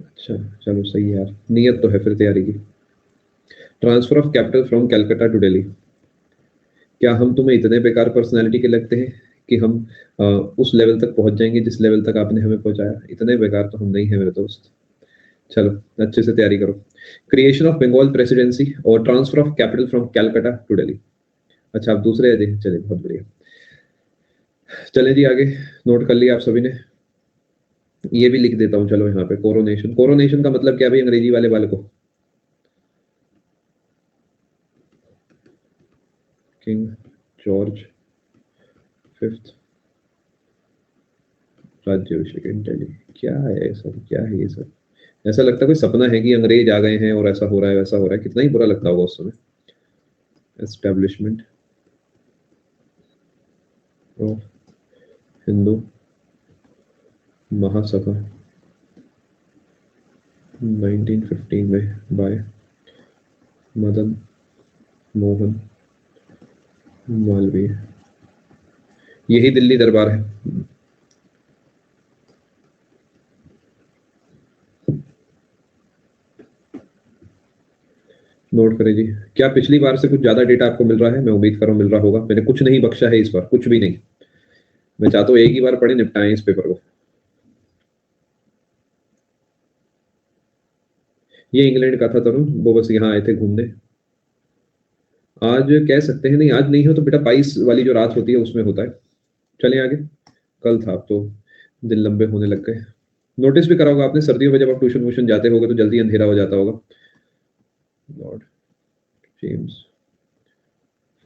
अच्छा चलो सही है यार, नियत तो है फिर तैयारी की। Transfer of capital from Calcutta to Delhi. क्या हम तुम्हें इतने बेकार पर्सनालिटी के लगते हैं कि हम उस लेवल तक पहुंच जाएंगे जिस लेवल तक आपने हमें पहुंचाया? इतने बेकार तो हम नहीं है मेरे दोस्त। चलो अच्छे से तैयारी करो। क्रिएशन ऑफ बंगाल प्रेसिडेंसी और transfer of capital from Calcutta to Delhi. अच्छा आप दूसरे देखें, चलिए बहुत बढ़िया। चले जी आगे, नोट कर लिया आप सभी ने? ये भी लिख देता हूँ चलो यहाँ पे, कोरोनेशन। कोरोनेशन का मतलब क्या भाई अंग्रेजी वाले को? किंग जॉर्ज फिफ्थ राज्याभिषेक इन दिल्ली। क्या है ये सब, क्या है ये सब? ऐसा लगता है कोई सपना है कि अंग्रेज आ गए हैं और ऐसा हो रहा है वैसा हो रहा है। कितना ही बुरा लगता होगा उस समय। एस्टेब्लिशमेंट ऑफ हिंदू महासभा 1915 में बाय मदन मोहन मालवीय। यही दिल्ली दरबार है। नोट करें जी। क्या पिछली बार से कुछ ज्यादा डेटा आपको मिल रहा है? मैं उम्मीद कर रहा हूं मिल रहा होगा। मैंने कुछ नहीं बख्शा है इस बार, कुछ भी नहीं। मैं चाहता हूँ एक ही बार पढ़े निपटाएं इस पेपर को। ये इंग्लैंड का था तरुण, वो बस यहाँ आए थे घूमने। आज कह सकते हैं, नहीं आज नहीं हो तो बेटा 22 वाली जो रात होती है उसमें होता है। चलिए आगे। कल था, अब तो दिन लंबे होने लग गए। नोटिस भी करा होगा आपने, सर्दियों में जब आप ट्यूशन वूशन जाते होगे तो जल्दी अंधेरा हो जाता होगा। Lord James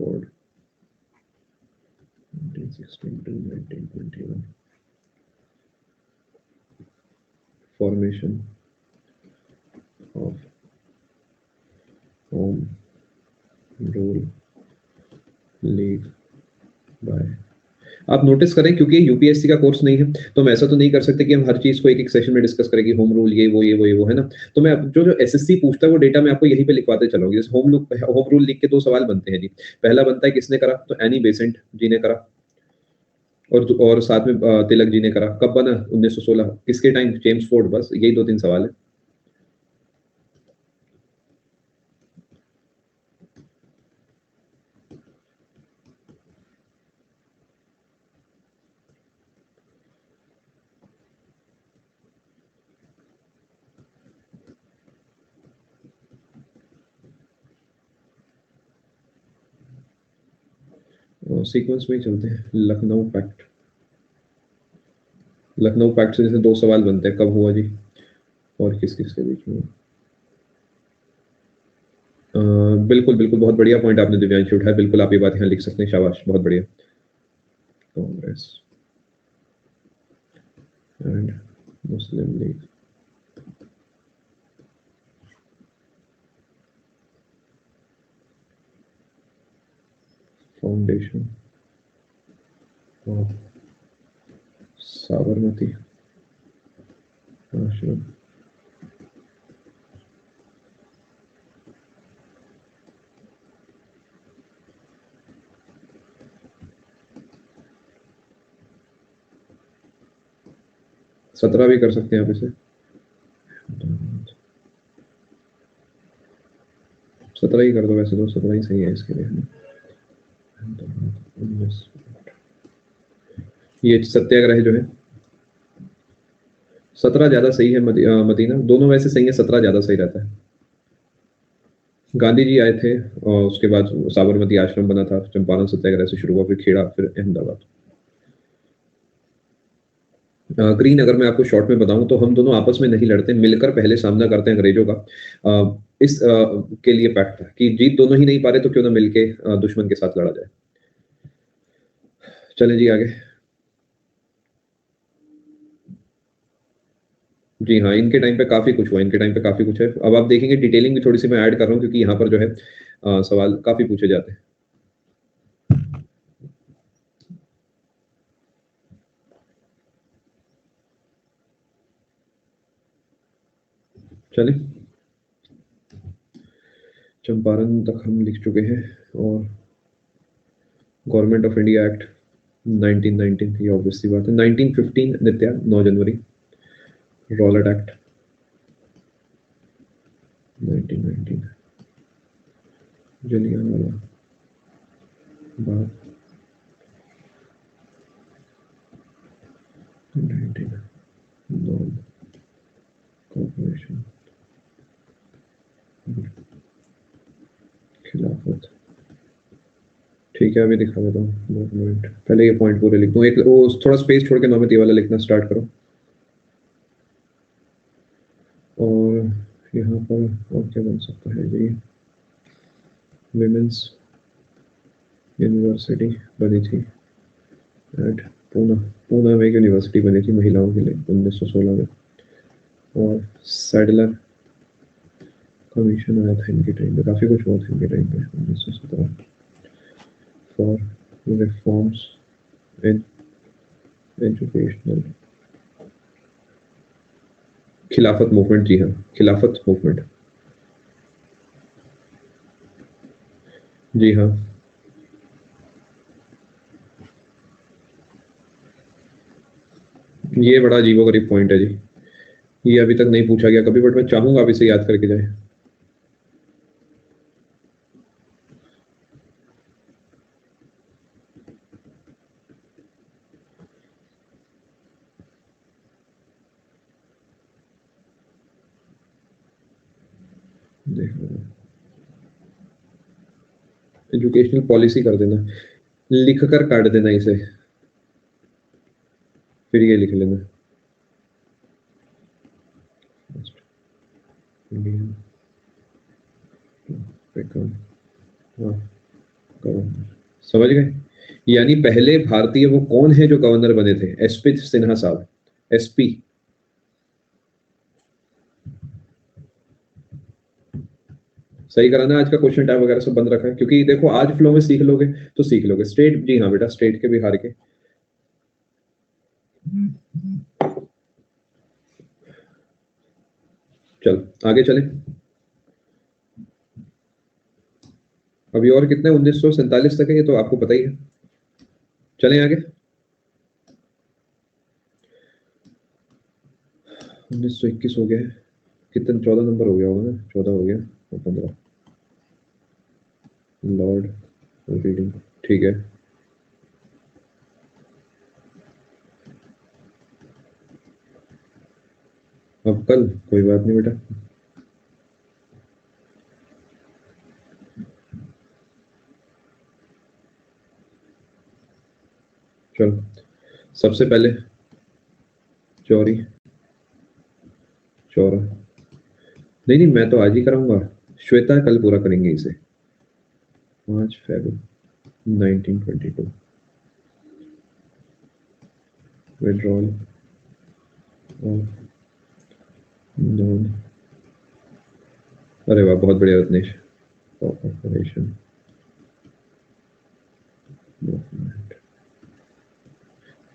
Ford 1916 to 1921 formation of home rule league by। आप नोटिस करें क्योंकि यूपीएससी का कोर्स नहीं है तो हम ऐसा तो नहीं कर सकते कि हम हर चीज को एक एक सेशन में डिस्कस करें कि होम रूल ये वो ये वो ये वो है ना। तो मैं जो जो एसएससी पूछता है वो डेटा मैं आपको यहीं पे लिखवाते चलाऊंगी। जैसे होम रूल लिख के 2 सवाल बनते हैं जी। पहला बनता है किसने करा, तो एनी बेसेंट जी ने करा। और साथ में तिलक जी ने करा। कब बना? 1916। किसके टाइम? James Ford. बस यही 2-3 सवाल है। सीक्वेंस में ही चलते हैं। लखनऊ पैक्ट। लखनऊ पैक्ट से जैसे 2 सवाल बनते हैं, कब हुआ जी और किस किस के बीच में। बिल्कुल बिल्कुल, बहुत बढ़िया पॉइंट आपने दिव्यांश उठाया। बिल्कुल आप ये बात यहाँ लिख सकते हैं, शाबाश, बहुत बढ़िया। Congress and Muslim league foundation of Sabarmati आश्रम। सत्रह भी कर सकते हैं आप इसे। 17 ही कर दो, वैसे तो 17 ही सही है इसके लिए। ये सत्याग्रह जो है 17 ज्यादा सही है। मदीना दोनों वैसे सही है, 17 ज्यादा सही रहता है। गांधी जी आए थे और उसके बाद साबरमती आश्रम बना था। चंपारण सत्याग्रह से शुरू हुआ, फिर खेड़ा, फिर अहमदाबाद। ग्रीन अगर मैं आपको शॉर्ट में बताऊं तो हम दोनों आपस में नहीं लड़ते, मिलकर पहले सामना करते हैं अंग्रेजों का। इस के लिए पैक्ट था कि जीत दोनों ही नहीं पा रहे तो क्यों ना मिलके दुश्मन के साथ लड़ा जाए। चलें जी आगे। जी हाँ, इनके टाइम पे काफी कुछ हुआ, इनके टाइम पे काफी कुछ है। अब आप देखेंगे डिटेलिंग भी थोड़ी सी मैं ऐड कर रहा हूँ क्योंकि यहाँ पर जो है सवाल काफी पूछे जाते हैं। चलें, चंपारण तक हम लिख चुके हैं। और गवर्नमेंट ऑफ इंडिया एक्ट 1919, ये ऑब्वियस सी बात है। 1915 नित्या 9 जनवरी। Rowlatt act 1919। Jallianwala Bagh 19 non corporation Khilafat. ठीक है, अभी दिखा देता हूँ, एक मिनट। पहले ये पॉइंट पूरे लिख दूँ, एक वो थोड़ा स्पेस छोड़ के नॉमित ये वाला लिखना स्टार्ट करो। और यहाँ पर और क्या बन सकता है जी? विमेंस यूनिवर्सिटी बनी थी एट पूना में एक यूनिवर्सिटी बनी थी महिलाओं के लिए 1916 में। और सैडलर कमीशन आया था इनके टाइम पे, काफ़ी कुछ हुआ था इनके टाइम पे 1917 फॉर रिफॉर्म्स इन एजुकेशनल। खिलाफत मूवमेंट, जी हाँ, खिलाफत मूवमेंट, जी हाँ। ये बड़ा अजीबोगरीब पॉइंट है जी, ये अभी तक नहीं पूछा गया कभी, बट मैं चाहूंगा आप इसे याद करके जाए। एजुकेशनल पॉलिसी कर देना, लिख कर काट देना इसे, फिर ये लिख लेना इंडियन गवर्नर। समझ गए? यानी पहले भारतीय वो कौन है जो गवर्नर बने थे? एसपी सिन्हा साहब, एसपी। सही कराना, आज का क्वेश्चन टाइप वगैरह सब बंद रखा है, क्योंकि देखो आज फ्लो में सीख लोगे तो सीख लोगे। स्टेट, जी हाँ बेटा, स्टेट के, बिहार के। चल आगे चले। अभी और कितने 1947 तक है, ये तो आपको पता ही है। चलें आगे। 1921 हो गया है, कितने 14 नंबर हो गया होगा ना, 14 हो गया और 15 लॉर्ड रीडिंग, ठीक है। अब कल कोई बात नहीं बेटा। चलो सबसे पहले चौरी चौरा, नहीं नहीं मैं तो आज ही कराऊंगा, श्वेता कल पूरा करेंगे इसे। 5 फरवरी 1922 विड्रॉल और नॉन, अरे वाह बहुत बढ़िया रत्नेश, ऑपरेशन मूवमेंट।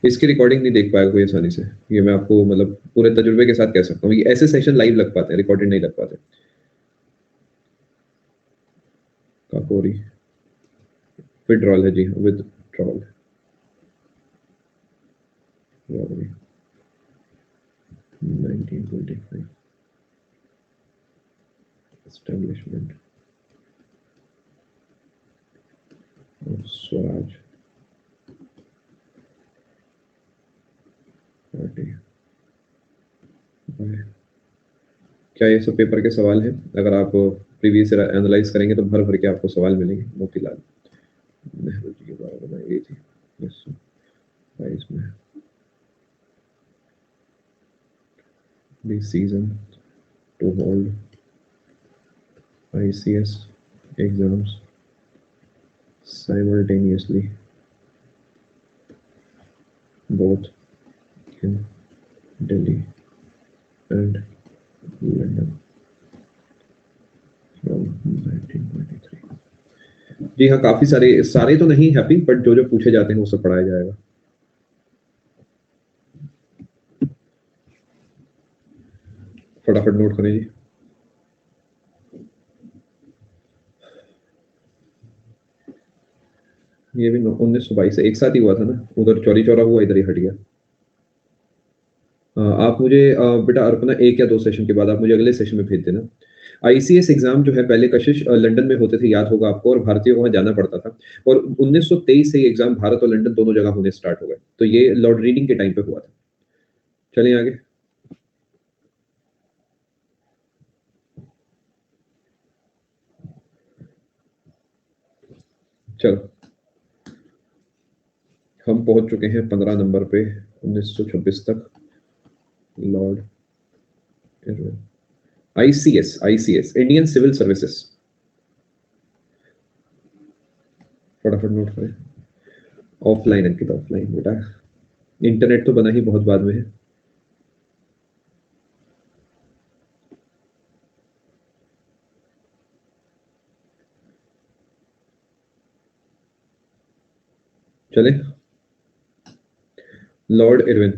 इसकी रिकॉर्डिंग नहीं देख पाएगा कोई आसानी से, ये मैं आपको मतलब पूरे तजुर्बे के साथ कह सकता हूँ, ये ऐसे सेशन लाइव लग पाते हैं, रिकॉर्डेड नहीं लग पाते। काकोरी विड्रॉल है जी, withdrawal robbery 1925 establishment of Swaraj party. क्या ये सब पेपर के सवाल हैं? अगर आप प्रीवियस एनालाइज करेंगे तो भर भर के आपको सवाल मिलेंगे। मोतीलाल नेहरू जी के द्वारा बनाई गई थी 1922 में। Decision to hold ICS exams simultaneously both in Delhi and London from 1923। जी हाँ, काफी सारे तो नहीं हैप्पी, बट जो जो पूछे जाते हैं वो सब पढ़ाया जाएगा। फटाफट नोट करें जी। ये भी 1922 से एक साथ ही हुआ था ना, उधर चौरी चौरा हुआ, इधर ही हट गया। आप मुझे बेटा अर्पणा 1 या 2 सेशन के बाद आप मुझे अगले सेशन में भेज देना। आईसीएस एग्जाम जो है पहले कशिश लंदन में होते थे, याद होगा आपको, और भारतीयों को वहां जाना पड़ता था। और 1923 से ये एग्जाम भारत और लंदन दोनों जगह होने स्टार्ट हो गए। तो ये लॉर्ड रीडिंग के टाइम पे हुआ था। चलिए आगे। चलो, हम पहुंच चुके हैं 15 नंबर पे, 1926 तक। Lord ICS, ICS Indian civil services. फटाफट नोट करें। ऑफलाइन अंकित, ऑफलाइन बेटा, इंटरनेट तो बना ही बहुत बाद में है। चले, लॉर्ड इरविन।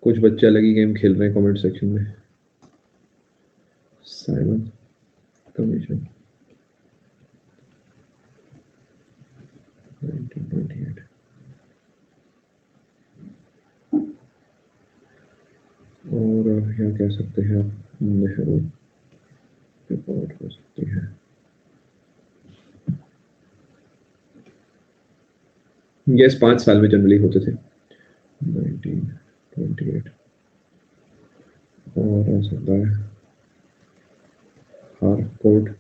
कुछ बच्चे अलग ही गेम खेल रहे हैं कमेंट सेक्शन में। Simon commission 1928। और क्या कह सकते हैं आप, नेहरू रिपोर्ट हो सकती है। यस, 5 साल में जनरली होते थे। 1928। और हो सकता है हारकोर्ट,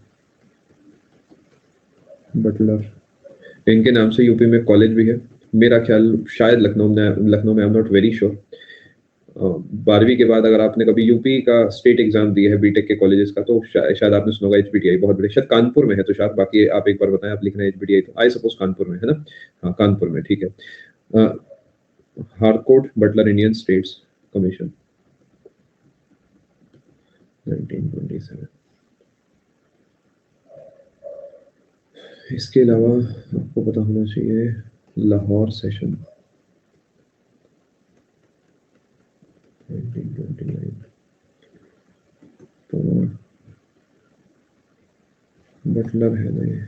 बटलर। इनके नाम से यूपी में कॉलेज भी है, मेरा ख्याल शायद लखनऊ में, I am not very sure. 12वीं के बाद अगर आपने कभी यूपी का स्टेट एग्जाम दिया है बीटेक के कॉलेजेस का, तो शायद आपने सुना होगा एचबीटीआई, बहुत बड़े, शायद कानपुर में है तो शायद, बाकी आप एक बार बताएं, आप लिख रहे हैं एचबीटीआई, तो आई सपोज कानपुर में है ना। हाँ, कानपुर में, ठीक है। Harcourt Butler Indian states commission 1927। इसके अलावा आपको पता होना चाहिए लाहौर सेशन 1929। तो बटलर है ना ये।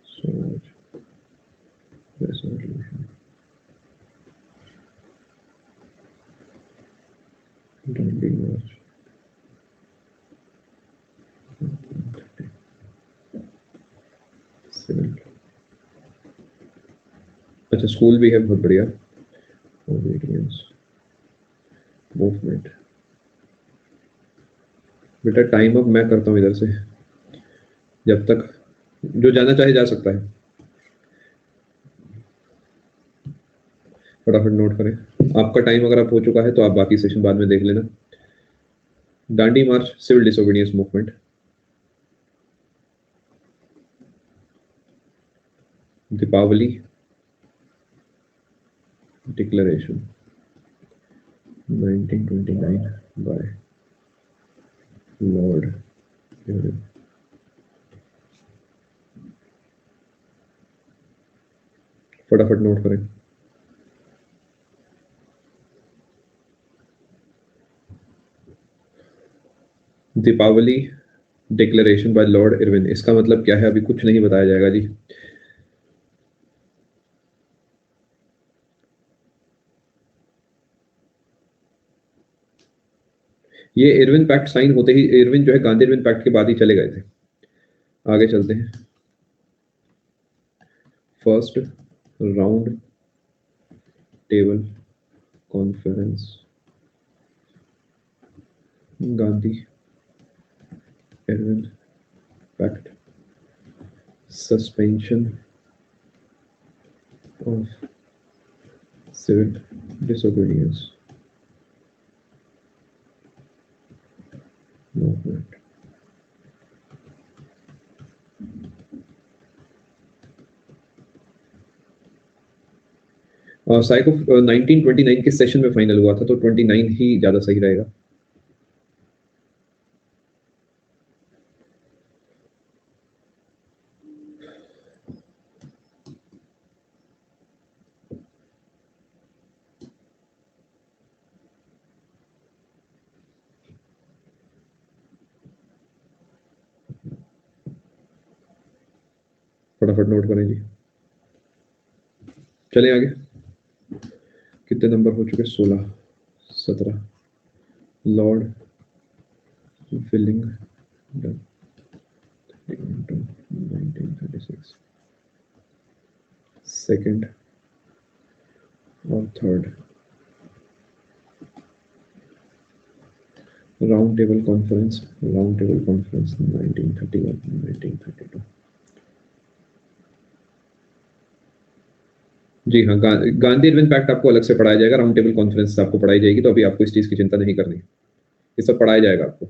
सोच, रेजोल्यूशन, दांडी मार्च। सिविल, अच्छा स्कूल भी है, बहुत बढ़िया। Obedience movement. बेटा टाइम अप मैं करता हूँ इधर से, जब तक जो जाना चाहे जा सकता है। फटाफट नोट करें, आपका टाइम अगर आप हो चुका है तो आप बाकी सेशन बाद में देख लेना। Dandi march, civil disobedience movement. Deepavali declaration 1929 by Lord Irwin. फटाफट नोट करें। Deepavali declaration by Lord Irwin, इसका मतलब क्या है अभी कुछ नहीं बताया जाएगा जी। ये इरविन पैक्ट साइन होते ही, इरविन जो है गांधी इरविन पैक्ट के बाद ही चले गए थे। आगे चलते हैं। First round table conference, Gandhi Irwin pact, suspension of civil disobedience movement. साइको 1929 के सेशन में फाइनल हुआ था, तो 29 ही ज्यादा सही रहेगा। फटाफट नोट करें जी। चलें आगे। कितने नंबर हो चुके? 16, 17। लॉर्ड फिलिंग 1936 सेकंड और थर्ड राउंड टेबल कॉन्फ्रेंस 1931 1932। जी हाँ, गांधी इरविन पैक्ट आपको अलग से पढ़ाया जाएगा, राउंड टेबल कॉन्फ्रेंस आपको पढ़ाई जाएगी, तो अभी आपको इस चीज की चिंता नहीं करनी, ये सब पढ़ाया जाएगा आपको।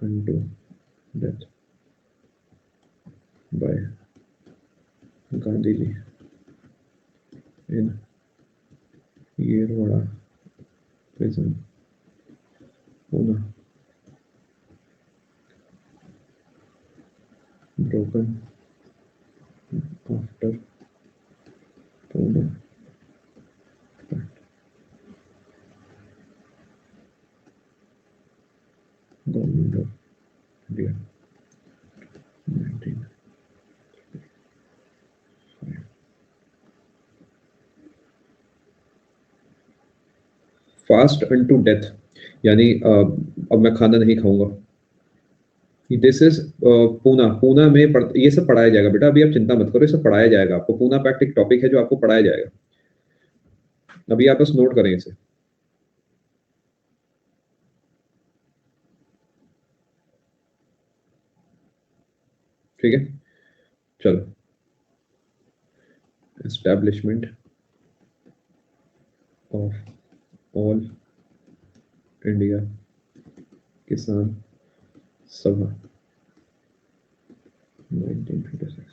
Unto death by Gandhiji in Yerwada prison, Pune, broken after Pune Pact. Government of India 1905। Fast unto death यानी अब मैं खाना नहीं खाऊंगा। दिस इज पूना में ये सब पढ़ाया जाएगा बेटा, अभी आप चिंता मत करो, ये सब पढ़ाया जाएगा आपको। पूना पैक्ट एक टॉपिक है जो आपको पढ़ाया जाएगा, अभी आप बस नोट करें इसे। ठीक है, चलो। एस्टैब्लिशमेंट ऑफ ऑल इंडिया किसान सभा 1936।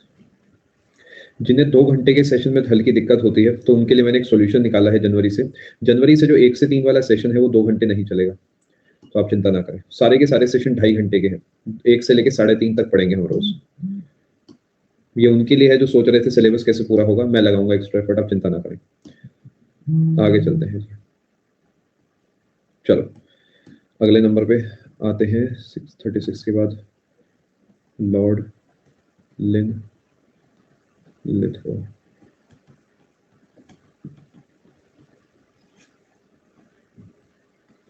जिन्हें 2 घंटे के सेशन में हल्की दिक्कत होती है तो उनके लिए मैंने एक सॉल्यूशन निकाला है जनवरी से। जनवरी से जो 1 से 3 वाला सेशन है वो 2 घंटे नहीं चलेगा, तो आप चिंता ना करें। सारे के सारे सेशन 2.5 घंटे के हैं, 1 से लेके 3.5 तक पढ़ेंगे हम रोज। ये उनके लिए है जो सोच रहे थे सिलेबस कैसे पूरा होगा, मैं लगाऊंगा एक्स्ट्रा एफर्ट, आप चिंता ना करें। आगे चलते हैं जी, चलो अगले नंबर पे आते हैं। 636 के बाद लॉर्ड लिन लिथगो।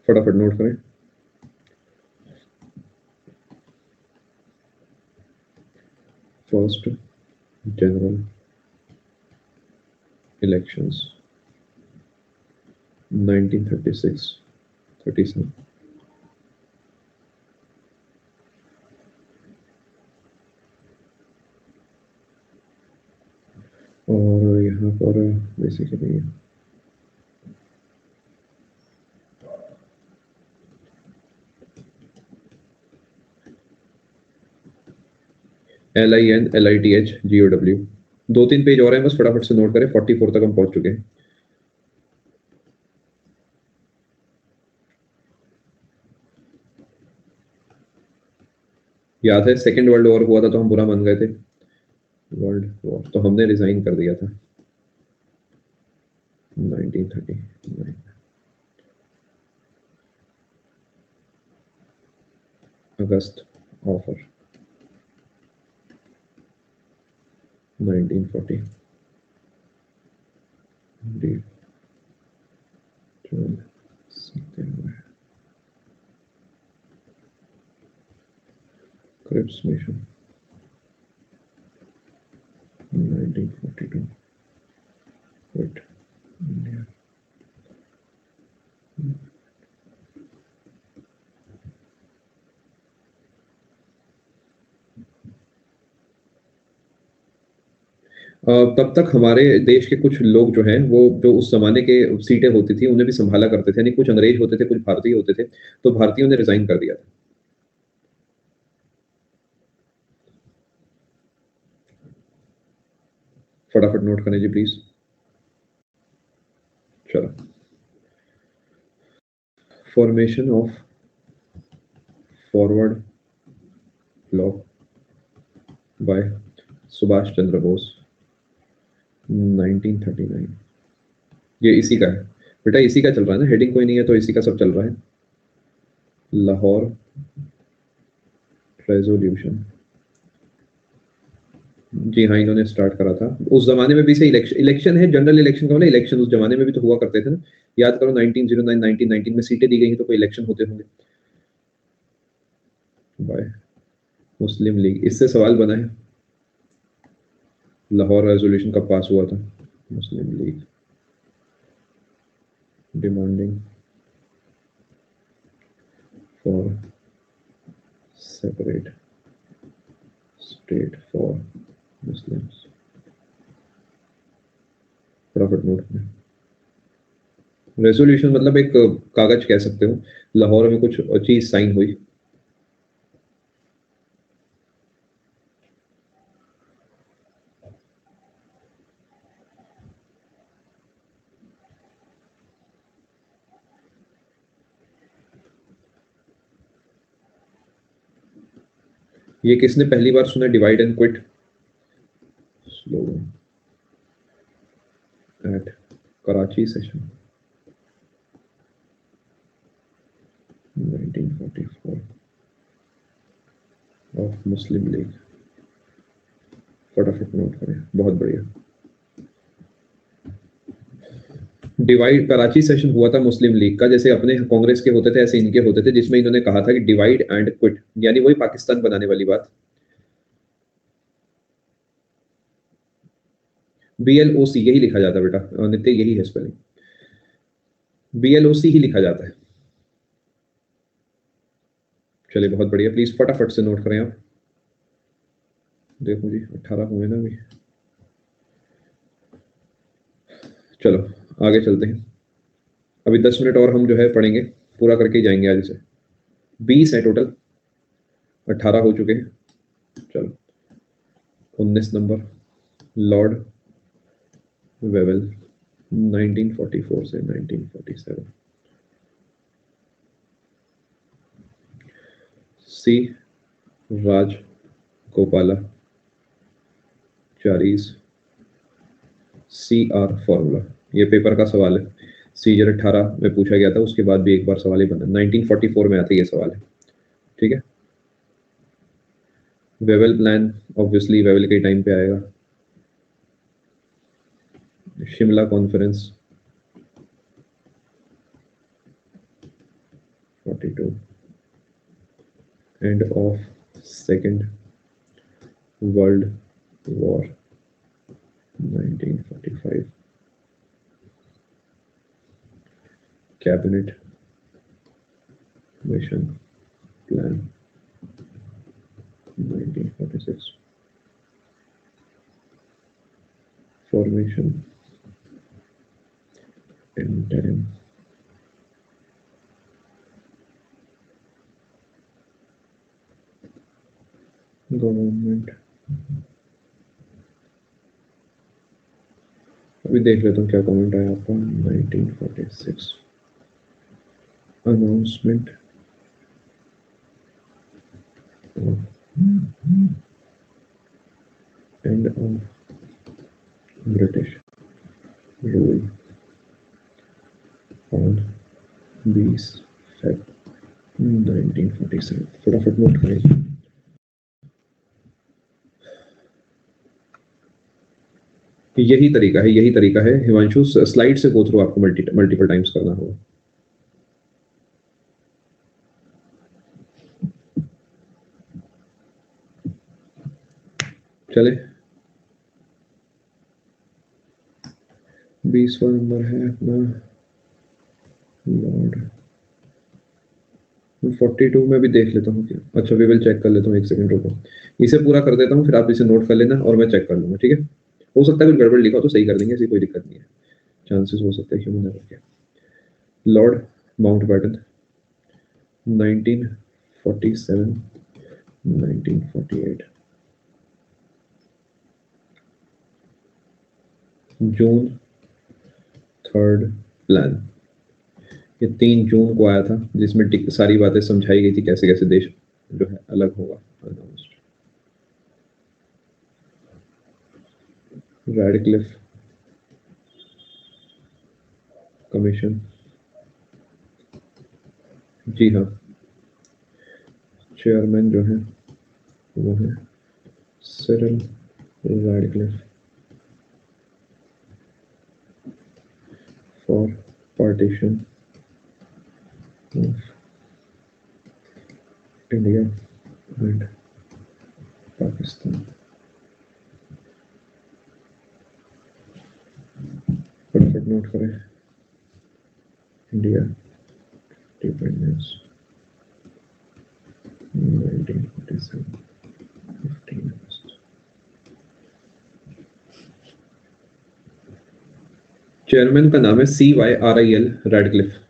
फटाफट नोट करें। First general elections 1936-37। और यहाँ पर बेसिकली LINLITHGOW 2-3 पेज और हैं, बस फटाफट से नोट करें। 44 तक हम पहुंच चुके हैं। याद है सेकेंड वर्ल्ड वॉर हुआ था तो हम बुरा मान गए थे, वर्ल्ड वॉर तो हमने रिजाइन कर दिया था 1939। अगस्त offer 1940। Cripps mission 1942। Quit India. तब तक हमारे देश के कुछ लोग जो हैं वो जो उस जमाने के सीटें होती थी उन्हें भी संभाला करते थे, यानी कुछ अंग्रेज होते थे कुछ भारतीय होते थे, तो भारतीयों ने रिजाइन कर दिया था। फटाफट नोट करें जी प्लीज। चलो, formation of forward bloc by Subhash Chandra Bose 1939। ये इसी का है बेटा, इसी का चल रहा है ना, हेडिंग कोई नहीं है तो इसी का सब चल रहा है। लाहौर रेजोल्यूशन, जी हाँ, इन्होंने स्टार्ट करा था। उस जमाने में भी से इलेक्शन है, जनरल इलेक्शन का मतलब इलेक्शन उस जमाने में भी तो हुआ करते थे ना। याद करो 1909 1919 में सीटें दी गई तो कोई इलेक्शन होते होंगे। बाय मुस्लिम लीग, इससे सवाल बना है, लाहौर रेजोल्यूशन कब पास हुआ था? Muslim League demanding for separate state for Muslims, फटाफट नोट करें। रेजोल्यूशन मतलब एक कागज कह सकते हो, लाहौर में कुछ चीज साइन हुई। ये किसने पहली बार सुना divide and quit? Slogan at Karachi session 1944 of Muslim League, फटाफट नोट करें, बहुत बढ़िया। डिवाइड, कराची सेशन हुआ था मुस्लिम लीग का, जैसे अपने कांग्रेस के होते थे ऐसे इनके होते थे, जिसमें इन्होंने कहा था कि डिवाइड एंड क्विट, यानी वही पाकिस्तान बनाने वाली बात। BLOC यही लिखा जाता है बेटा नित्य, यही है स्पेलिंग, BLOC ही लिखा जाता है। चलिए बहुत बढ़िया, प्लीज फटाफट से नोट करें आप। देखो जी 18 हुए ना अभी। चलो आगे चलते हैं, अभी 10 मिनट और हम जो है पढ़ेंगे, पूरा करके ही जाएंगे आज से। 20 है टोटल, 18 हो चुके हैं। चलो 19 नंबर, लॉर्ड वेवेल 1944 से 1947, सी राज गोपाला चारीज CR फॉर्मूला, ये पेपर का सवाल है, सीजर 18 में पूछा गया था, उसके बाद भी एक बार सवाल ही बना, 1944 में आता है ये सवाल है, ठीक है। वेवेल प्लान ऑब्वियसली वेवेल के टाइम पे आएगा। Shimla conference 42, end of second world war 1945, cabinet mission plan 1946, formation interim government, अभी देख लेता हूँ क्या कमेंट आया आपका। 1946 announcement end of British rule on 20 Feb 1947, फटाफट नोट करें। यही तरीका है, यही तरीका है हिमांशु, स्लाइड से गो थ्रू आपको मल्टीपल टाइम्स करना होगा। चले 20वां नंबर है अपना लॉर्ड 42 में भी देख लेता हूँ क्या, अच्छा वी विल चेक कर लेता हूँ, एक सेकंड रुको, इसे पूरा कर देता हूँ, फिर आप इसे नोट कर लेना और मैं चेक कर लूंगा, ठीक है। हो सकता है कुछ गड़बड़ लिखा हो तो सही कर देंगे, ऐसी कोई दिक्कत नहीं है, चांसेस हो सकता है ह्यूमन एरर के। लॉर्ड माउंटबेटन 1947 1948, जून 3 प्लान, ये 3 जून को आया था, जिसमें सारी बातें समझाई गई थी, कैसे कैसे देश जो है अलग होगा। रैडक्लिफ कमीशन, जी हाँ चेयरमैन जो है वो है Cyril Radcliffe for partition of India and Pakistan. फटाफट नोट करें, इंडिया इंडिपेंडेंस 1947 15 अगस्त। चेयरमैन का नाम है CYRIL रैडक्लिफ।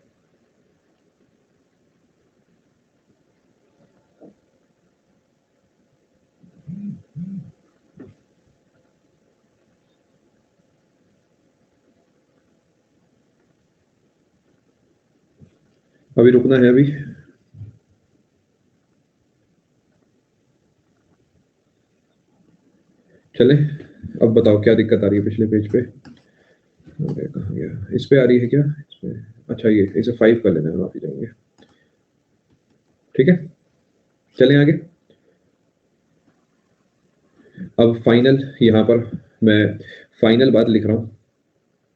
अभी रुकना है अभी। चले, अब बताओ क्या दिक्कत आ रही है पिछले पेज पे। अरे कहाँ गया, इस पे आ रही है क्या? इस पे, अच्छा ये इसे 5 कर लेना है, माफी जाएंगे। ठीक है, चलें आगे। अब फाइनल, यहाँ पर मैं फाइनल बात लिख रहा हूँ,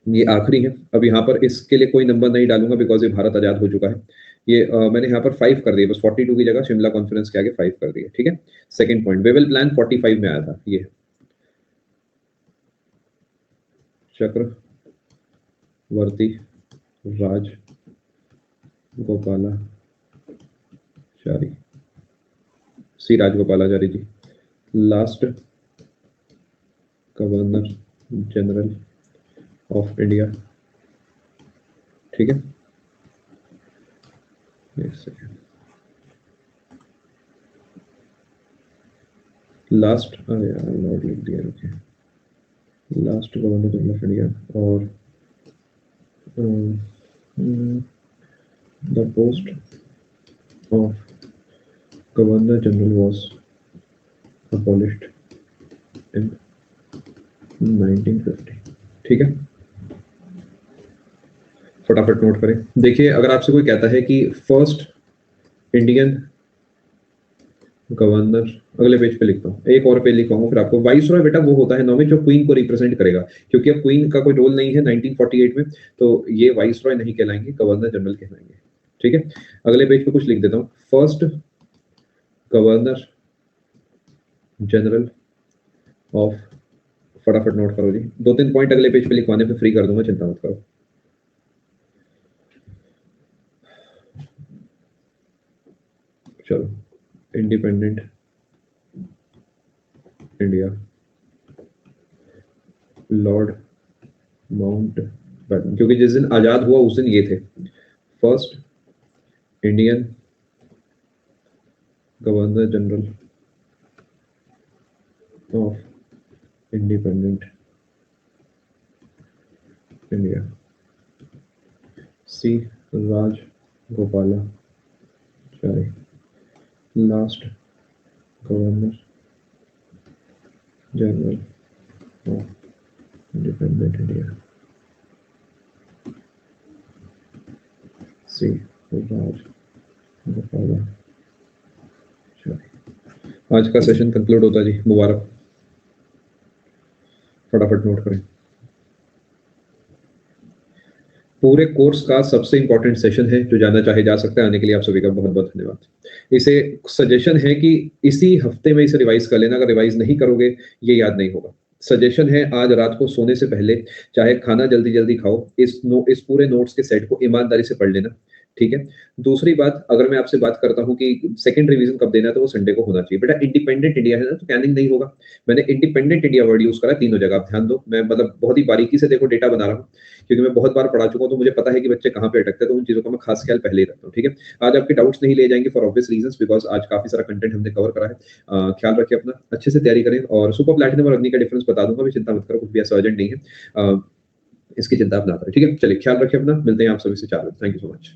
ये आखिरी है। अब यहाँ पर इसके लिए कोई नंबर नहीं डालूंगा बिकॉज ये भारत आजाद हो चुका है। ये मैंने यहाँ पर 5 कर दिया, बस 42 की जगह शिमला कॉन्फ्रेंस के आगे 5 कर दिया। ठीक है, सेकंड पॉइंट, वेवल प्लान 45 में आया था। ये Chakravarti Rajagopalachari, C Rajagopalachari ji, last governor general of India. ठीक है, एक सेकेंड, लास्ट, अरे यार लॉर्ड लिख दिया, रुकिए, last governor general of India और the post of governor general was abolished in 1950। ठीक है, फटाफट नोट करें। देखिए, अगर आपसे कोई कहता है कि फर्स्ट इंडियन गवर्नर, अगले पेज पे लिखता हूँ, एक और पेज लिखवाऊंगा फिर आपको। वाइसरॉय बेटा वो होता है नॉर्मली जो क्वीन को रिप्रेजेंट करेगा, क्योंकि अब क्वीन का कोई रोल नहीं है 1948 में, तो ये वाइसरॉय नहीं कहलाएंगे, गवर्नर जनरल कहलाएंगे। ठीक है, अगले पेज पे कुछ लिख देता हूँ, फर्स्ट गवर्नर जनरल ऑफ, फटाफट नोट करो जी, 2-3 पॉइंट अगले पेज पे लिखवाने पे फ्री कर दूंगा, चिंता मत करो। चलो, इंडिपेंडेंट इंडिया लॉर्ड माउंटबेटन, क्योंकि जिस दिन आजाद हुआ उस दिन ये थे। First Indian governor general of independent India, C Rajagopalachari, last governor general of independent India, C Rajagopalachari. आज का सेशन कंक्लूड होता जी, मुबारक, फटाफट नोट करें। पूरे कोर्स का सबसे इंपॉर्टेंट सेशन है, जो जानना चाहे जा सकता है। आने के लिए आप सभी का बहुत बहुत धन्यवाद। इसे सजेशन है कि इसी हफ्ते में इसे रिवाइज कर लेना, अगर रिवाइज नहीं करोगे ये याद नहीं होगा। सजेशन है, आज रात को सोने से पहले चाहे खाना जल्दी जल्दी खाओ, इस पूरे नोट्स के सेट को ईमानदारी से पढ़ लेना। ठीक है, दूसरी बात, अगर मैं आपसे बात करता हूं कि सेकंड रिवीजन कब देना है, तो वो संडे को होना चाहिए। बेटा इंडिपेंडेंट इंडिया है ना, तो कैनिंग नहीं होगा। मैंने इंडिपेंडेंट इंडिया वर्ड यूज करा तीनों जगह, आप ध्यान दो। मैं मतलब बहुत ही बारीकी से देखो डेटा बना रहा हूँ, क्योंकि मैं बहुत बार पढ़ा चुका हूँ, तो मुझे पता है कि बच्चे कहाँ पे अटकते हैं, तो उन चीजों का मैं खास ख्याल पहले ही रखता हूँ। ठीक है, आज आपके डाउट्स नहीं ले जाएंगे फॉर ऑब्वियस रीजंस, बिकॉज आज काफी सारा कंटेंट हमने कवर करा है। ख्याल रखिए अपना, अच्छे से तैयारी करें, और सुपर प्लैटिनम और अग्नि का डिफरेंस बता दूंगा, भी चिंता मत करो, कुछ भी ऐसा अर्जेंट नहीं है, इसकी चिंता आप ना करें। ठीक है, चलिए ख्याल रखिए अपना, मिलते हैं आप सभी से 4 बजे। Thank you so much.